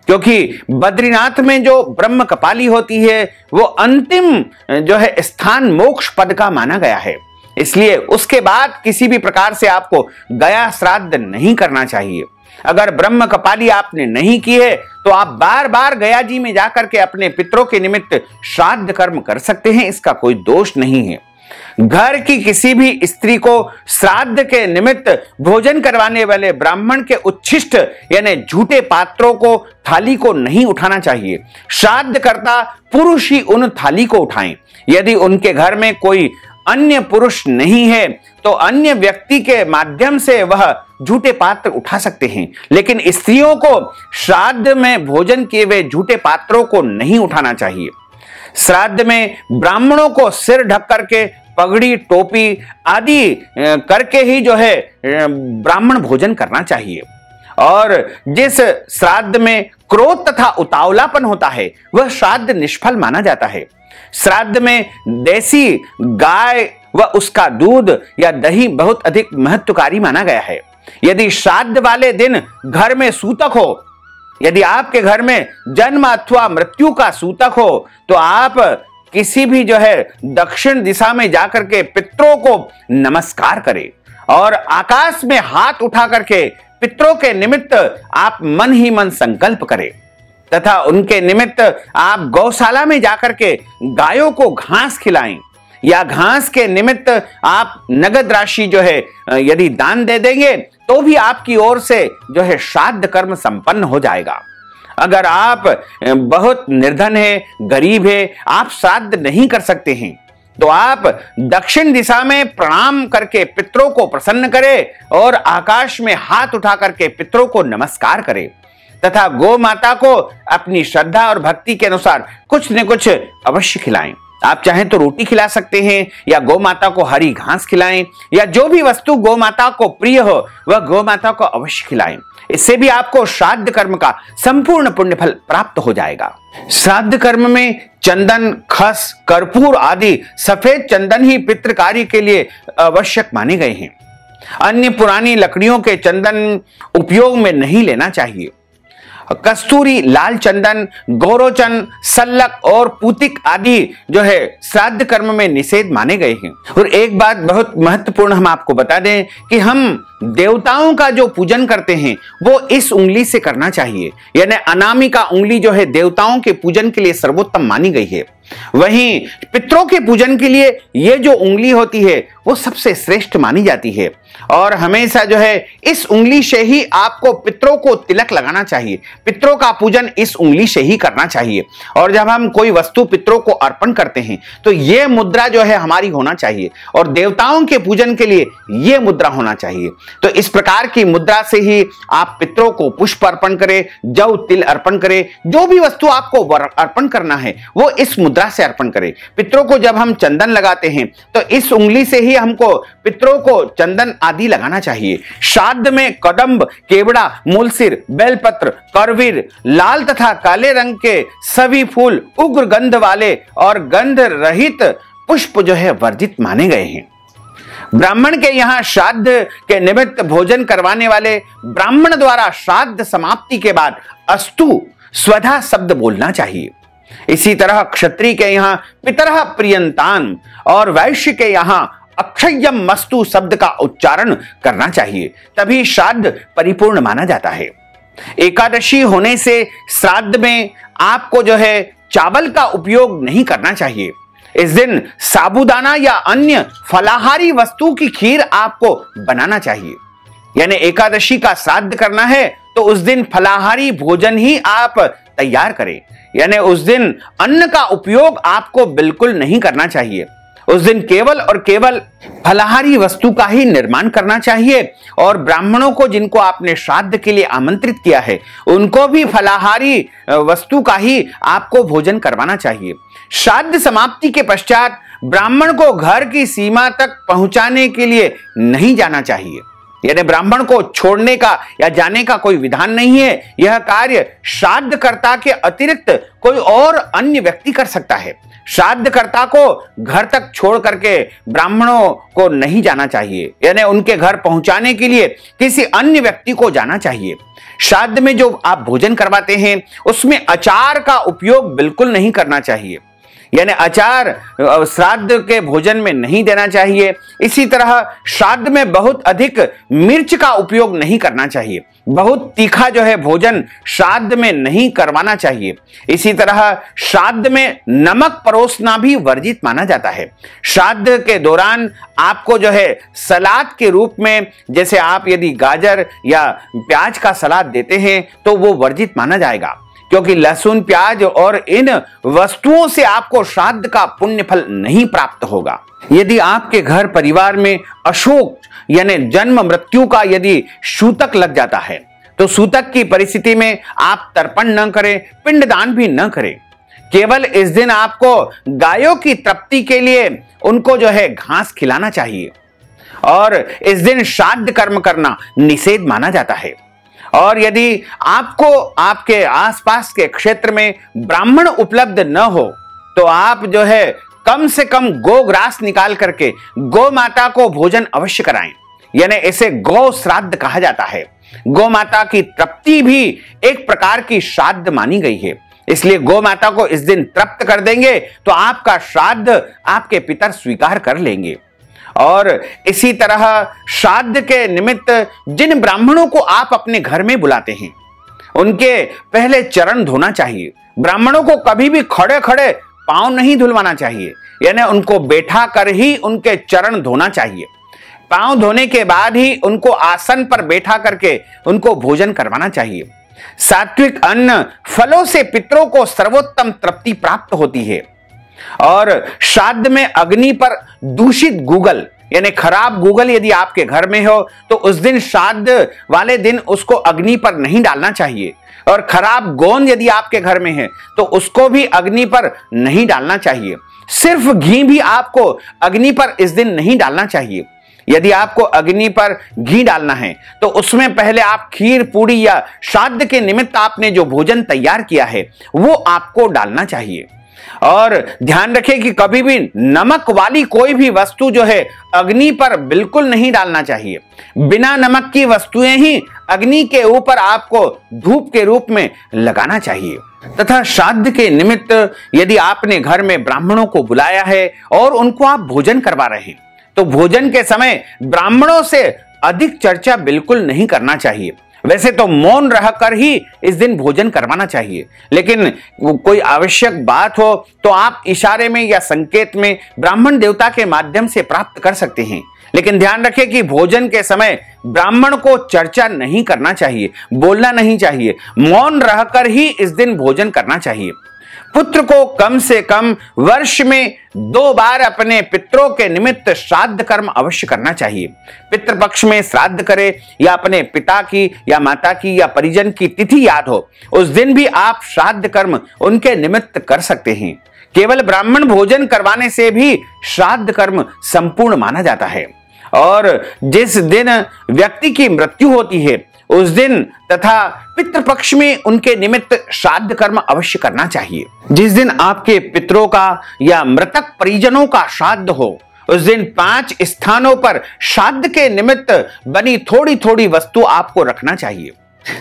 क्योंकि बद्रीनाथ में जो ब्रह्म कपाली होती है वो अंतिम जो है स्थान मोक्ष पद का माना गया है। इसलिए उसके बाद किसी भी प्रकार से आपको गया श्राद्ध नहीं करना चाहिए। अगर ब्रह्म कपाली आपने नहीं की है तो आप बार बार गया जी में जाकर के अपने पितरों के निमित्त श्राद्ध कर्म कर सकते हैं, इसका कोई दोष नहीं है। घर की किसी भी स्त्री को श्राद्ध के निमित्त भोजन करवाने वाले ब्राह्मण के उच्छिष्ट यानी झूठे पात्रों को थाली को नहीं उठाना चाहिए। श्राद्ध करता पुरुष ही उन थाली को उठाएं। यदि उनके घर में कोई अन्य पुरुष नहीं है तो अन्य व्यक्ति के माध्यम से वह झूठे पात्र उठा सकते हैं, लेकिन स्त्रियों को श्राद्ध में भोजन किए हुए झूठे पात्रों को नहीं उठाना चाहिए। श्राद्ध में ब्राह्मणों को सिर ढक करके पगड़ी टोपी आदि करके ही जो है ब्राह्मण भोजन करना चाहिए। और जिस श्राद्ध में क्रोध तथा उतावलापन होता है वह श्राद्ध निष्फल माना जाता है। श्राद्ध में देसी गाय व उसका दूध या दही बहुत अधिक महत्वकारी माना गया है। यदि श्राद्ध वाले दिन घर में सूतक हो, यदि आपके घर में जन्म अथवा मृत्यु का सूतक हो तो आप किसी भी जो है दक्षिण दिशा में जाकर के पितरों को नमस्कार करें और आकाश में हाथ उठा करके पितरों के निमित्त आप मन ही मन संकल्प करें, तथा उनके निमित्त आप गौशाला में जाकर के गायों को घास खिलाएं, या घास के निमित्त आप नगद राशि जो है यदि दान दे देंगे तो भी आपकी ओर से जो है श्राद्ध कर्म संपन्न हो जाएगा। अगर आप बहुत निर्धन है, गरीब है, आप श्राद्ध नहीं कर सकते हैं तो आप दक्षिण दिशा में प्रणाम करके पितरों को प्रसन्न करें और आकाश में हाथ उठा करके पितरों को नमस्कार करें, तथा गौ माता को अपनी श्रद्धा और भक्ति के अनुसार कुछ न कुछ अवश्य खिलाएं। आप चाहें तो रोटी खिला सकते हैं, या गौ माता को हरी घास खिलाएं, या जो भी वस्तु गौ माता को प्रिय हो वह गौ माता को अवश्य खिलाएं। इससे भी आपको श्राद्ध कर्म का संपूर्ण पुण्य फल प्राप्त हो जाएगा। श्राद्ध कर्म में चंदन, खस, कर्पूर आदि सफेद चंदन ही पितृ कार्य के लिए आवश्यक माने गए हैं। अन्य पुरानी लकड़ियों के चंदन उपयोग में नहीं लेना चाहिए। कस्तूरी, लाल चंदन, गौरोचन, सल्लक और पूतिक आदि जो है श्राद्ध कर्म में निषेध माने गए हैं। और एक बात बहुत महत्वपूर्ण हम आपको बता दें कि हम देवताओं का जो पूजन करते हैं वो इस उंगली से करना चाहिए, यानी अनामिका उंगली जो है देवताओं के पूजन के लिए सर्वोत्तम मानी गई है। वहीं पितरों के पूजन के लिए ये जो उंगली होती है वो सबसे श्रेष्ठ मानी जाती है, और हमेशा जो है इस उंगली से ही आपको पितरों को तिलक लगाना चाहिए। पितरों का पूजन इस उंगली से ही करना चाहिए। और जब हम कोई वस्तु पितरों को अर्पण करते हैं तो ये मुद्रा जो है हमारी होना चाहिए, और देवताओं के पूजन के लिए ये मुद्रा होना चाहिए। तो इस प्रकार की मुद्रा से ही आप पितरों को पुष्प अर्पण करें, जौ तिल अर्पण करें, जो भी वस्तु आपको अर्पण करना है वो इस मुद्रा से अर्पण करें। पितरों को जब हम चंदन लगाते हैं तो इस उंगली से ही हमको पितरों को चंदन आदि लगाना चाहिए। श्राद्ध में कदम्ब, केवड़ा, मूलसिर, बेलपत्र, करवीर, लाल तथा काले रंग के सभी फूल, उग्र गंध वाले और गंध रहित पुष्प जो है वर्जित माने गए हैं। ब्राह्मण के यहां श्राद्ध के निमित्त भोजन करवाने वाले ब्राह्मण द्वारा श्राद्ध समाप्ति के बाद अस्तु स्वधा शब्द बोलना चाहिए। इसी तरह क्षत्रिय के यहां पितरः प्रियंतान और वैश्य के यहां अक्षय्यम मस्तु शब्द का उच्चारण करना चाहिए, तभी श्राद्ध परिपूर्ण माना जाता है। एकादशी होने से श्राद्ध में आपको जो है चावल का उपयोग नहीं करना चाहिए। इस दिन साबूदाना या अन्य फलाहारी वस्तु की खीर आपको बनाना चाहिए। यानी एकादशी का श्राद्ध करना है तो उस दिन फलाहारी भोजन ही आप तैयार करें, यानी उस दिन अन्न का उपयोग आपको बिल्कुल नहीं करना चाहिए। उस दिन केवल और केवल फलाहारी वस्तु का ही निर्माण करना चाहिए, और ब्राह्मणों को जिनको आपने श्राद्ध के लिए आमंत्रित किया है उनको भी फलाहारी वस्तु का ही आपको भोजन करवाना चाहिए। श्राद्ध समाप्ति के पश्चात ब्राह्मण को घर की सीमा तक पहुंचाने के लिए नहीं जाना चाहिए, यानी ब्राह्मण को छोड़ने का या जाने का कोई विधान नहीं है। यह कार्य श्राद्धकर्ता के अतिरिक्त कोई और अन्य व्यक्ति कर सकता है। श्राद्धकर्ता को घर तक छोड़ करके ब्राह्मणों को नहीं जाना चाहिए, यानी उनके घर पहुंचाने के लिए किसी अन्य व्यक्ति को जाना चाहिए। श्राद्ध में जो आप भोजन करवाते हैं उसमें अचार का उपयोग बिल्कुल नहीं करना चाहिए, यानी अचार श्राद्ध के भोजन में नहीं देना चाहिए। इसी तरह श्राद्ध में बहुत अधिक मिर्च का उपयोग नहीं करना चाहिए। बहुत तीखा जो है भोजन श्राद्ध में नहीं करवाना चाहिए। इसी तरह श्राद्ध में नमक परोसना भी वर्जित माना जाता है। श्राद्ध के दौरान आपको जो है सलाद के रूप में, जैसे आप यदि गाजर या प्याज का सलाद देते हैं तो वो वर्जित माना जाएगा, क्योंकि लहसुन, प्याज और इन वस्तुओं से आपको श्राद्ध का पुण्य फल नहीं प्राप्त होगा। यदि आपके घर परिवार में अशोक यानी जन्म मृत्यु का यदि सूतक लग जाता है तो सूतक की परिस्थिति में आप तर्पण न करें, पिंडदान भी न करें। केवल इस दिन आपको गायों की तृप्ति के लिए उनको जो है घास खिलाना चाहिए, और इस दिन श्राद्ध कर्म करना निषेध माना जाता है। और यदि आपको आपके आसपास के क्षेत्र में ब्राह्मण उपलब्ध न हो तो आप जो है कम से कम गोग्रास निकाल करके गौ माता को भोजन अवश्य कराएं, यानी इसे गौ श्राद्ध कहा जाता है। गौ माता की तृप्ति भी एक प्रकार की श्राद्ध मानी गई है, इसलिए गौ माता को इस दिन तृप्त कर देंगे तो आपका श्राद्ध आपके पितर स्वीकार कर लेंगे। और इसी तरह श्राद्ध के निमित्त जिन ब्राह्मणों को आप अपने घर में बुलाते हैं उनके पहले चरण धोना चाहिए। ब्राह्मणों को कभी भी खड़े खड़े पांव नहीं धुलवाना चाहिए, यानी उनको बैठा कर ही उनके चरण धोना चाहिए। पांव धोने के बाद ही उनको आसन पर बैठा करके उनको भोजन करवाना चाहिए। सात्विक अन्न फलों से पितरों को सर्वोत्तम तृप्ति प्राप्त होती है। और श्राद्ध में अग्नि पर दूषित गूगल यानी खराब गूगल यदि आपके घर में हो तो उस दिन श्राद्ध वाले दिन उसको अग्नि पर नहीं डालना चाहिए। और खराब गोंद यदि आपके घर में है तो उसको भी अग्नि पर नहीं डालना चाहिए। सिर्फ घी भी आपको अग्नि पर इस दिन नहीं डालना चाहिए। यदि आपको अग्नि पर घी डालना है तो उसमें पहले आप खीर पूड़ी या श्राद्ध के निमित्त आपने जो भोजन तैयार किया है वो आपको डालना चाहिए। और ध्यान रखें कि कभी भी नमक वाली कोई भी वस्तु जो है अग्नि पर बिल्कुल नहीं डालना चाहिए। बिना नमक की वस्तुएं ही अग्नि के ऊपर आपको धूप के रूप में लगाना चाहिए। तथा श्राद्ध के निमित्त यदि आपने घर में ब्राह्मणों को बुलाया है और उनको आप भोजन करवा रहे हैं तो भोजन के समय ब्राह्मणों से अधिक चर्चा बिल्कुल नहीं करना चाहिए। वैसे तो मौन रहकर ही इस दिन भोजन करवाना चाहिए, लेकिन कोई आवश्यक बात हो तो आप इशारे में या संकेत में ब्राह्मण देवता के माध्यम से प्राप्त कर सकते हैं। लेकिन ध्यान रखें कि भोजन के समय ब्राह्मण को चर्चा नहीं करना चाहिए, बोलना नहीं चाहिए, मौन रहकर ही इस दिन भोजन करना चाहिए। पुत्र को कम से कम वर्ष में 2 बार अपने पितरों के निमित्त श्राद्ध कर्म अवश्य करना चाहिए। पितृपक्ष में श्राद्ध करे या अपने पिता की या माता की या परिजन की तिथि याद हो, उस दिन भी आप श्राद्ध कर्म उनके निमित्त कर सकते हैं। केवल ब्राह्मण भोजन करवाने से भी श्राद्ध कर्म संपूर्ण माना जाता है। और जिस दिन व्यक्ति की मृत्यु होती है उस दिन तथा पितृपक्ष में उनके निमित्त श्राद्ध कर्म अवश्य करना चाहिए। जिस दिन आपके पितरों का या मृतक परिजनों का श्राद्ध हो उस दिन 5 स्थानों पर श्राद्ध के निमित्त बनी थोड़ी थोड़ी वस्तु आपको रखना चाहिए।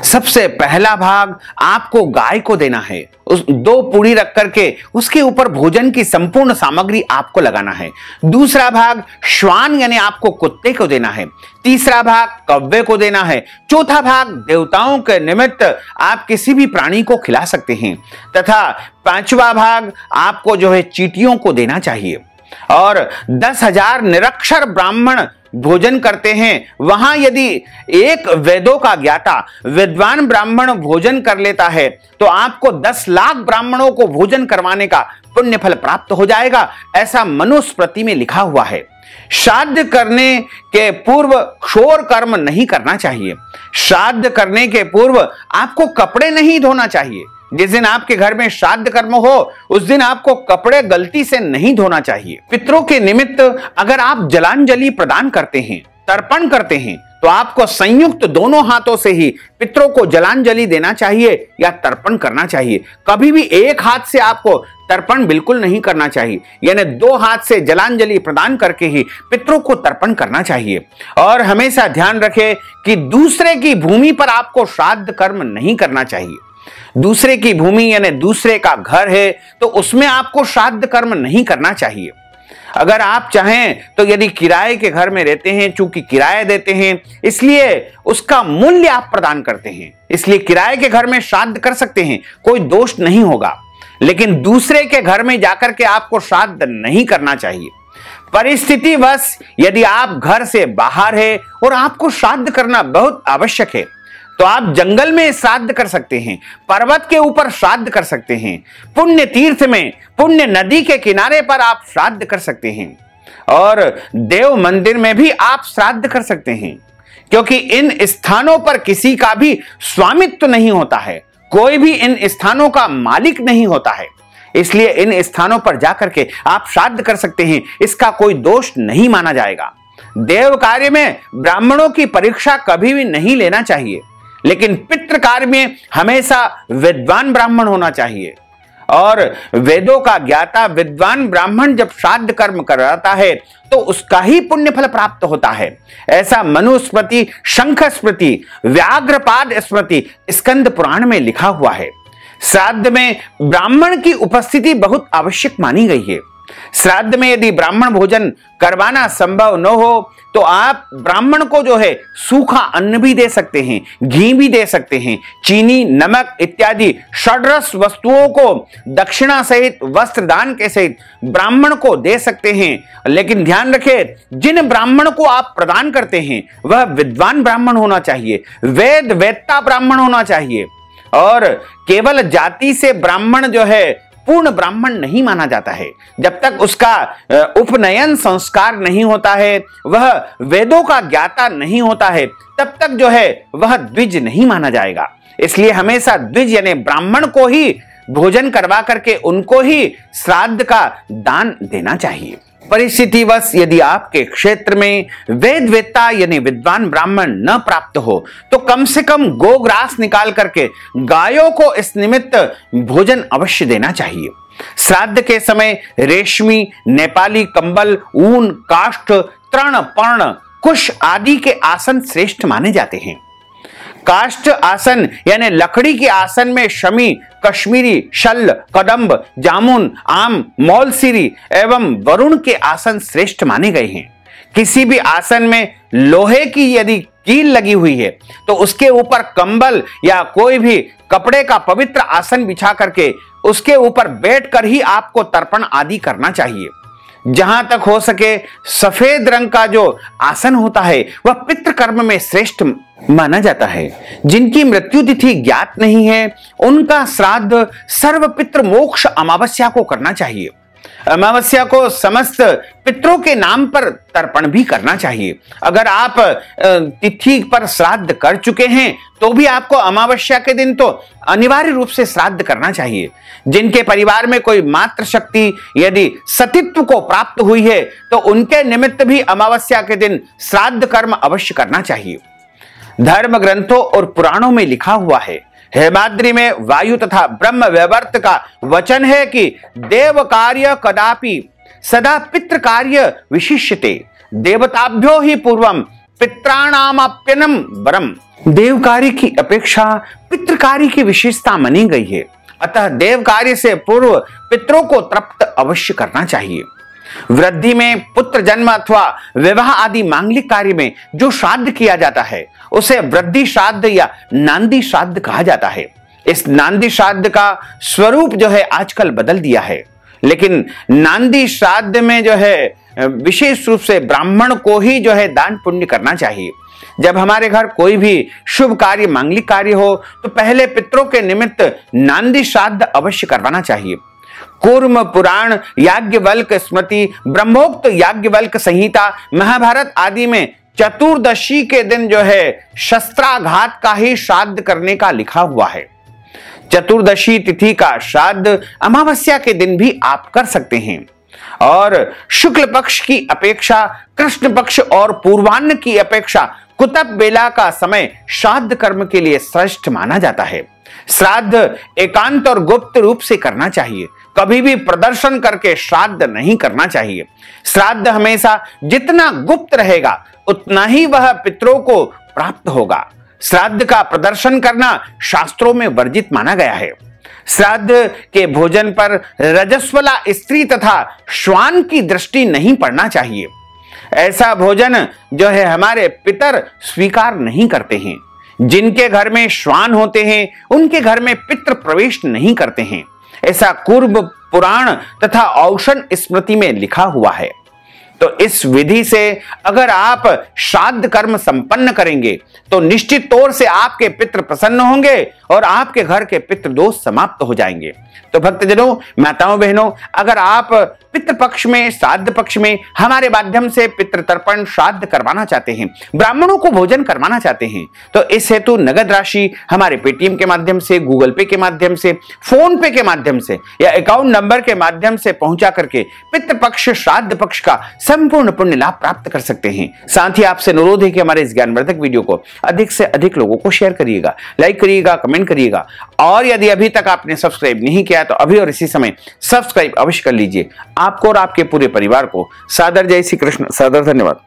सबसे पहला भाग आपको गाय को देना है। उस 2 पूड़ी रख करके उसके ऊपर भोजन की संपूर्ण सामग्री आपको लगाना है। दूसरा भाग श्वान यानी आपको कुत्ते को देना है। तीसरा भाग कौवे को देना है। चौथा भाग देवताओं के निमित्त आप किसी भी प्राणी को खिला सकते हैं। तथा 5वां भाग आपको जो है चींटियों को देना चाहिए। और 10,000 निरक्षर ब्राह्मण भोजन करते हैं, वहां यदि एक वेदों का ज्ञाता विद्वान ब्राह्मण भोजन कर लेता है तो आपको 10 लाख ब्राह्मणों को भोजन करवाने का पुण्य फल प्राप्त हो जाएगा, ऐसा मनुस्मृति में लिखा हुआ है। श्राद्ध करने के पूर्व क्षौर कर्म नहीं करना चाहिए। श्राद्ध करने के पूर्व आपको कपड़े नहीं धोना चाहिए। जिस दिन आपके घर में श्राद्ध कर्म हो उस दिन आपको कपड़े गलती से नहीं धोना चाहिए। पितरों के निमित्त अगर आप जलांजलि प्रदान करते हैं, तर्पण करते हैं, तो आपको संयुक्त दोनों हाथों से ही पितरों को जलांजलि देना चाहिए या तर्पण करना चाहिए। कभी भी एक हाथ से आपको तर्पण बिल्कुल नहीं करना चाहिए, यानी 2 हाथ से जलांजलि प्रदान करके ही पितरों को तर्पण करना चाहिए। और हमेशा ध्यान रखें कि दूसरे की भूमि पर आपको श्राद्ध कर्म नहीं करना चाहिए। दूसरे की भूमि यानी दूसरे का घर है तो उसमें आपको श्राद्ध कर्म नहीं करना चाहिए। अगर आप चाहें तो यदि किराए के घर में रहते हैं, चूंकि किराया देते हैं इसलिए उसका मूल्य आप प्रदान करते हैं, इसलिए किराए के घर में श्राद्ध कर सकते हैं, कोई दोष नहीं होगा। लेकिन दूसरे के घर में जाकर के आपको श्राद्ध नहीं करना चाहिए। परिस्थितिवश यदि आप घर से बाहर है और आपको श्राद्ध करना बहुत आवश्यक है तो आप जंगल में श्राद्ध कर सकते हैं, पर्वत के ऊपर श्राद्ध कर सकते हैं, पुण्य तीर्थ में, पुण्य नदी के किनारे पर आप श्राद्ध कर सकते हैं और देव मंदिर में भी आप श्राद्ध कर सकते हैं, क्योंकि इन स्थानों पर किसी का भी स्वामित्व नहीं होता है, कोई भी इन स्थानों का मालिक नहीं होता है। इसलिए इन स्थानों पर जाकर के आप श्राद्ध कर सकते हैं, इसका कोई दोष नहीं माना जाएगा। देव कार्य में ब्राह्मणों की परीक्षा कभी भी नहीं लेना चाहिए, लेकिन पितृ कार्य में हमेशा विद्वान ब्राह्मण होना चाहिए। और वेदों का ज्ञाता विद्वान ब्राह्मण जब श्राद्ध कर्म कराता है तो उसका ही पुण्य फल प्राप्त होता है। ऐसा मनुस्मृति, शंख स्मृति, व्याघ्रपाद स्मृति, स्कंद पुराण में लिखा हुआ है। श्राद्ध में ब्राह्मण की उपस्थिति बहुत आवश्यक मानी गई है। श्राद्ध में यदि ब्राह्मण भोजन करवाना संभव न हो तो आप ब्राह्मण को जो है सूखा अन्न भी दे सकते हैं, घी भी दे सकते हैं, चीनी, नमक इत्यादि षड्रस वस्तुओं को दक्षिणा सहित, वस्त्र दान के सहित ब्राह्मण को दे सकते हैं। लेकिन ध्यान रखें, जिन ब्राह्मण को आप प्रदान करते हैं वह विद्वान ब्राह्मण होना चाहिए, वेदता ब्राह्मण होना चाहिए। और केवल जाति से ब्राह्मण जो है पूर्ण ब्राह्मण नहीं माना जाता है। जब तक उसका उपनयन संस्कार नहीं होता है, वह वेदों का ज्ञाता नहीं होता है, तब तक जो है वह द्विज नहीं माना जाएगा। इसलिए हमेशा द्विज यानी ब्राह्मण को ही भोजन करवा करके उनको ही श्राद्ध का दान देना चाहिए। परिस्थितिवश यदि आपके क्षेत्र में वेदवेत्ता यानी विद्वान ब्राह्मण न प्राप्त हो तो कम से कम गोग्रास निकाल करके गायों को इस निमित्त भोजन अवश्य देना चाहिए। श्राद्ध के समय रेशमी, नेपाली कंबल, ऊन, काष्ठ, तृण, पर्ण, कुश आदि के आसन श्रेष्ठ माने जाते हैं। काष्ठ आसन यानी लकड़ी के आसन में शमी, कश्मीरी, शल्य, कदम्ब, जामुन, आम, मौलसिरी एवं वरुण के आसन श्रेष्ठ माने गए हैं। किसी भी आसन में लोहे की यदि कील लगी हुई है तो उसके ऊपर कंबल या कोई भी कपड़े का पवित्र आसन बिछा करके उसके ऊपर बैठकर ही आपको तर्पण आदि करना चाहिए। जहां तक हो सके सफेद रंग का जो आसन होता है वह पितृ कर्म में श्रेष्ठ माना जाता है। जिनकी मृत्यु तिथि ज्ञात नहीं है उनका श्राद्ध सर्व पितृ मोक्ष अमावस्या को करना चाहिए। अमावस्या को समस्त पितरों के नाम पर तर्पण भी करना चाहिए। अगर आप तिथि पर श्राद्ध कर चुके हैं तो भी आपको अमावस्या के दिन तो अनिवार्य रूप से श्राद्ध करना चाहिए। जिनके परिवार में कोई मातृ शक्ति यदि सतीत्व को प्राप्त हुई है तो उनके निमित्त भी अमावस्या के दिन श्राद्ध कर्म अवश्य करना चाहिए। धर्म ग्रंथों और पुराणों में लिखा हुआ है, हेमाद्रि में वायु तथा ब्रह्म वैवर्त का वचन है कि देव कार्य कदापि सदा पितृ कार्य विशिष्यते, देवताभ्यो ही पूर्वम पित्राणामाप्यनम वरम। देव कार्य की अपेक्षा पितृ कार्य की विशेषता मानी गई है, अतः देव कार्य से पूर्व पितरों को तृप्त अवश्य करना चाहिए। वृद्धि में, पुत्र जन्म अथवा विवाह आदि मांगलिक कार्य में जो श्राद्ध किया जाता है उसे वृद्धि श्राद्ध या नांदी श्राद्ध कहा जाता है। इस नांदी श्राद्ध का स्वरूप जो है आजकल बदल दिया है, लेकिन नांदी श्राद्ध में जो है विशेष रूप से ब्राह्मण को ही जो है दान पुण्य करना चाहिए। जब हमारे घर कोई भी शुभ कार्य, मांगलिक कार्य हो तो पहले पितरों के निमित्त नांदी श्राद्ध अवश्य करवाना चाहिए। कूर्म पुराण, याज्ञवल्क स्मृति, ब्रह्मोक्त याज्ञवल्क संहिता, महाभारत आदि में चतुर्दशी के दिन जो है शस्त्राघात का ही श्राद्ध करने का लिखा हुआ है। चतुर्दशी तिथि का श्राद्ध अमावस्या के दिन भी आप कर सकते हैं और शुक्ल पक्ष की अपेक्षा कृष्ण पक्ष और पूर्वान्न की अपेक्षा कुतप बेला का समय श्राद्ध कर्म के लिए श्रेष्ठ माना जाता है। श्राद्ध एकांत और गुप्त रूप से करना चाहिए, कभी भी प्रदर्शन करके श्राद्ध नहीं करना चाहिए। श्राद्ध हमेशा जितना गुप्त रहेगा उतना ही वह पितरों को प्राप्त होगा। श्राद्ध का प्रदर्शन करना शास्त्रों में वर्जित माना गया है। श्राद्ध के भोजन पर रजस्वला स्त्री तथा श्वान की दृष्टि नहीं पड़ना चाहिए। ऐसा भोजन जो है हमारे पितर स्वीकार नहीं करते हैं। जिनके घर में श्वान होते हैं उनके घर में पितृ प्रवेश नहीं करते हैं, ऐसा कूर्म पुराण तथा औषण स्मृति में लिखा हुआ है। तो इस विधि से अगर आप श्राद्ध कर्म संपन्न करेंगे तो निश्चित तौर से आपके पितृ प्रसन्न होंगे और आपके घर के पितृ दोष समाप्त हो जाएंगे। तो भक्तजनों, माताओं, बहनों, अगर आप पितृ पक्ष में, श्राद्ध पक्ष में हमारे माध्यम से पितृ तर्पण श्राद्ध करवाना चाहते हैं, ब्राह्मणों को भोजन करवाना चाहते हैं, तो इस हेतु नगद राशि हमारे पेटीएम के माध्यम से, गूगल पे के माध्यम से, फोन पे के माध्यम से या अकाउंट नंबर के माध्यम से पहुंचा करके पितृ पक्ष, श्राद्ध पक्ष का संपूर्ण पुण्य लाभ प्राप्त कर सकते हैं। साथ ही आपसे अनुरोध है कि हमारे इस ज्ञानवर्धक वीडियो को अधिक से अधिक लोगों को शेयर करिएगा, लाइक करिएगा, कमेंट करिएगा और यदि अभी तक आपने सब्सक्राइब नहीं किया तो अभी और इसी समय सब्सक्राइब अवश्य कर लीजिए। आपको और आपके पूरे परिवार को सादर जय श्री कृष्ण, सादर धन्यवाद।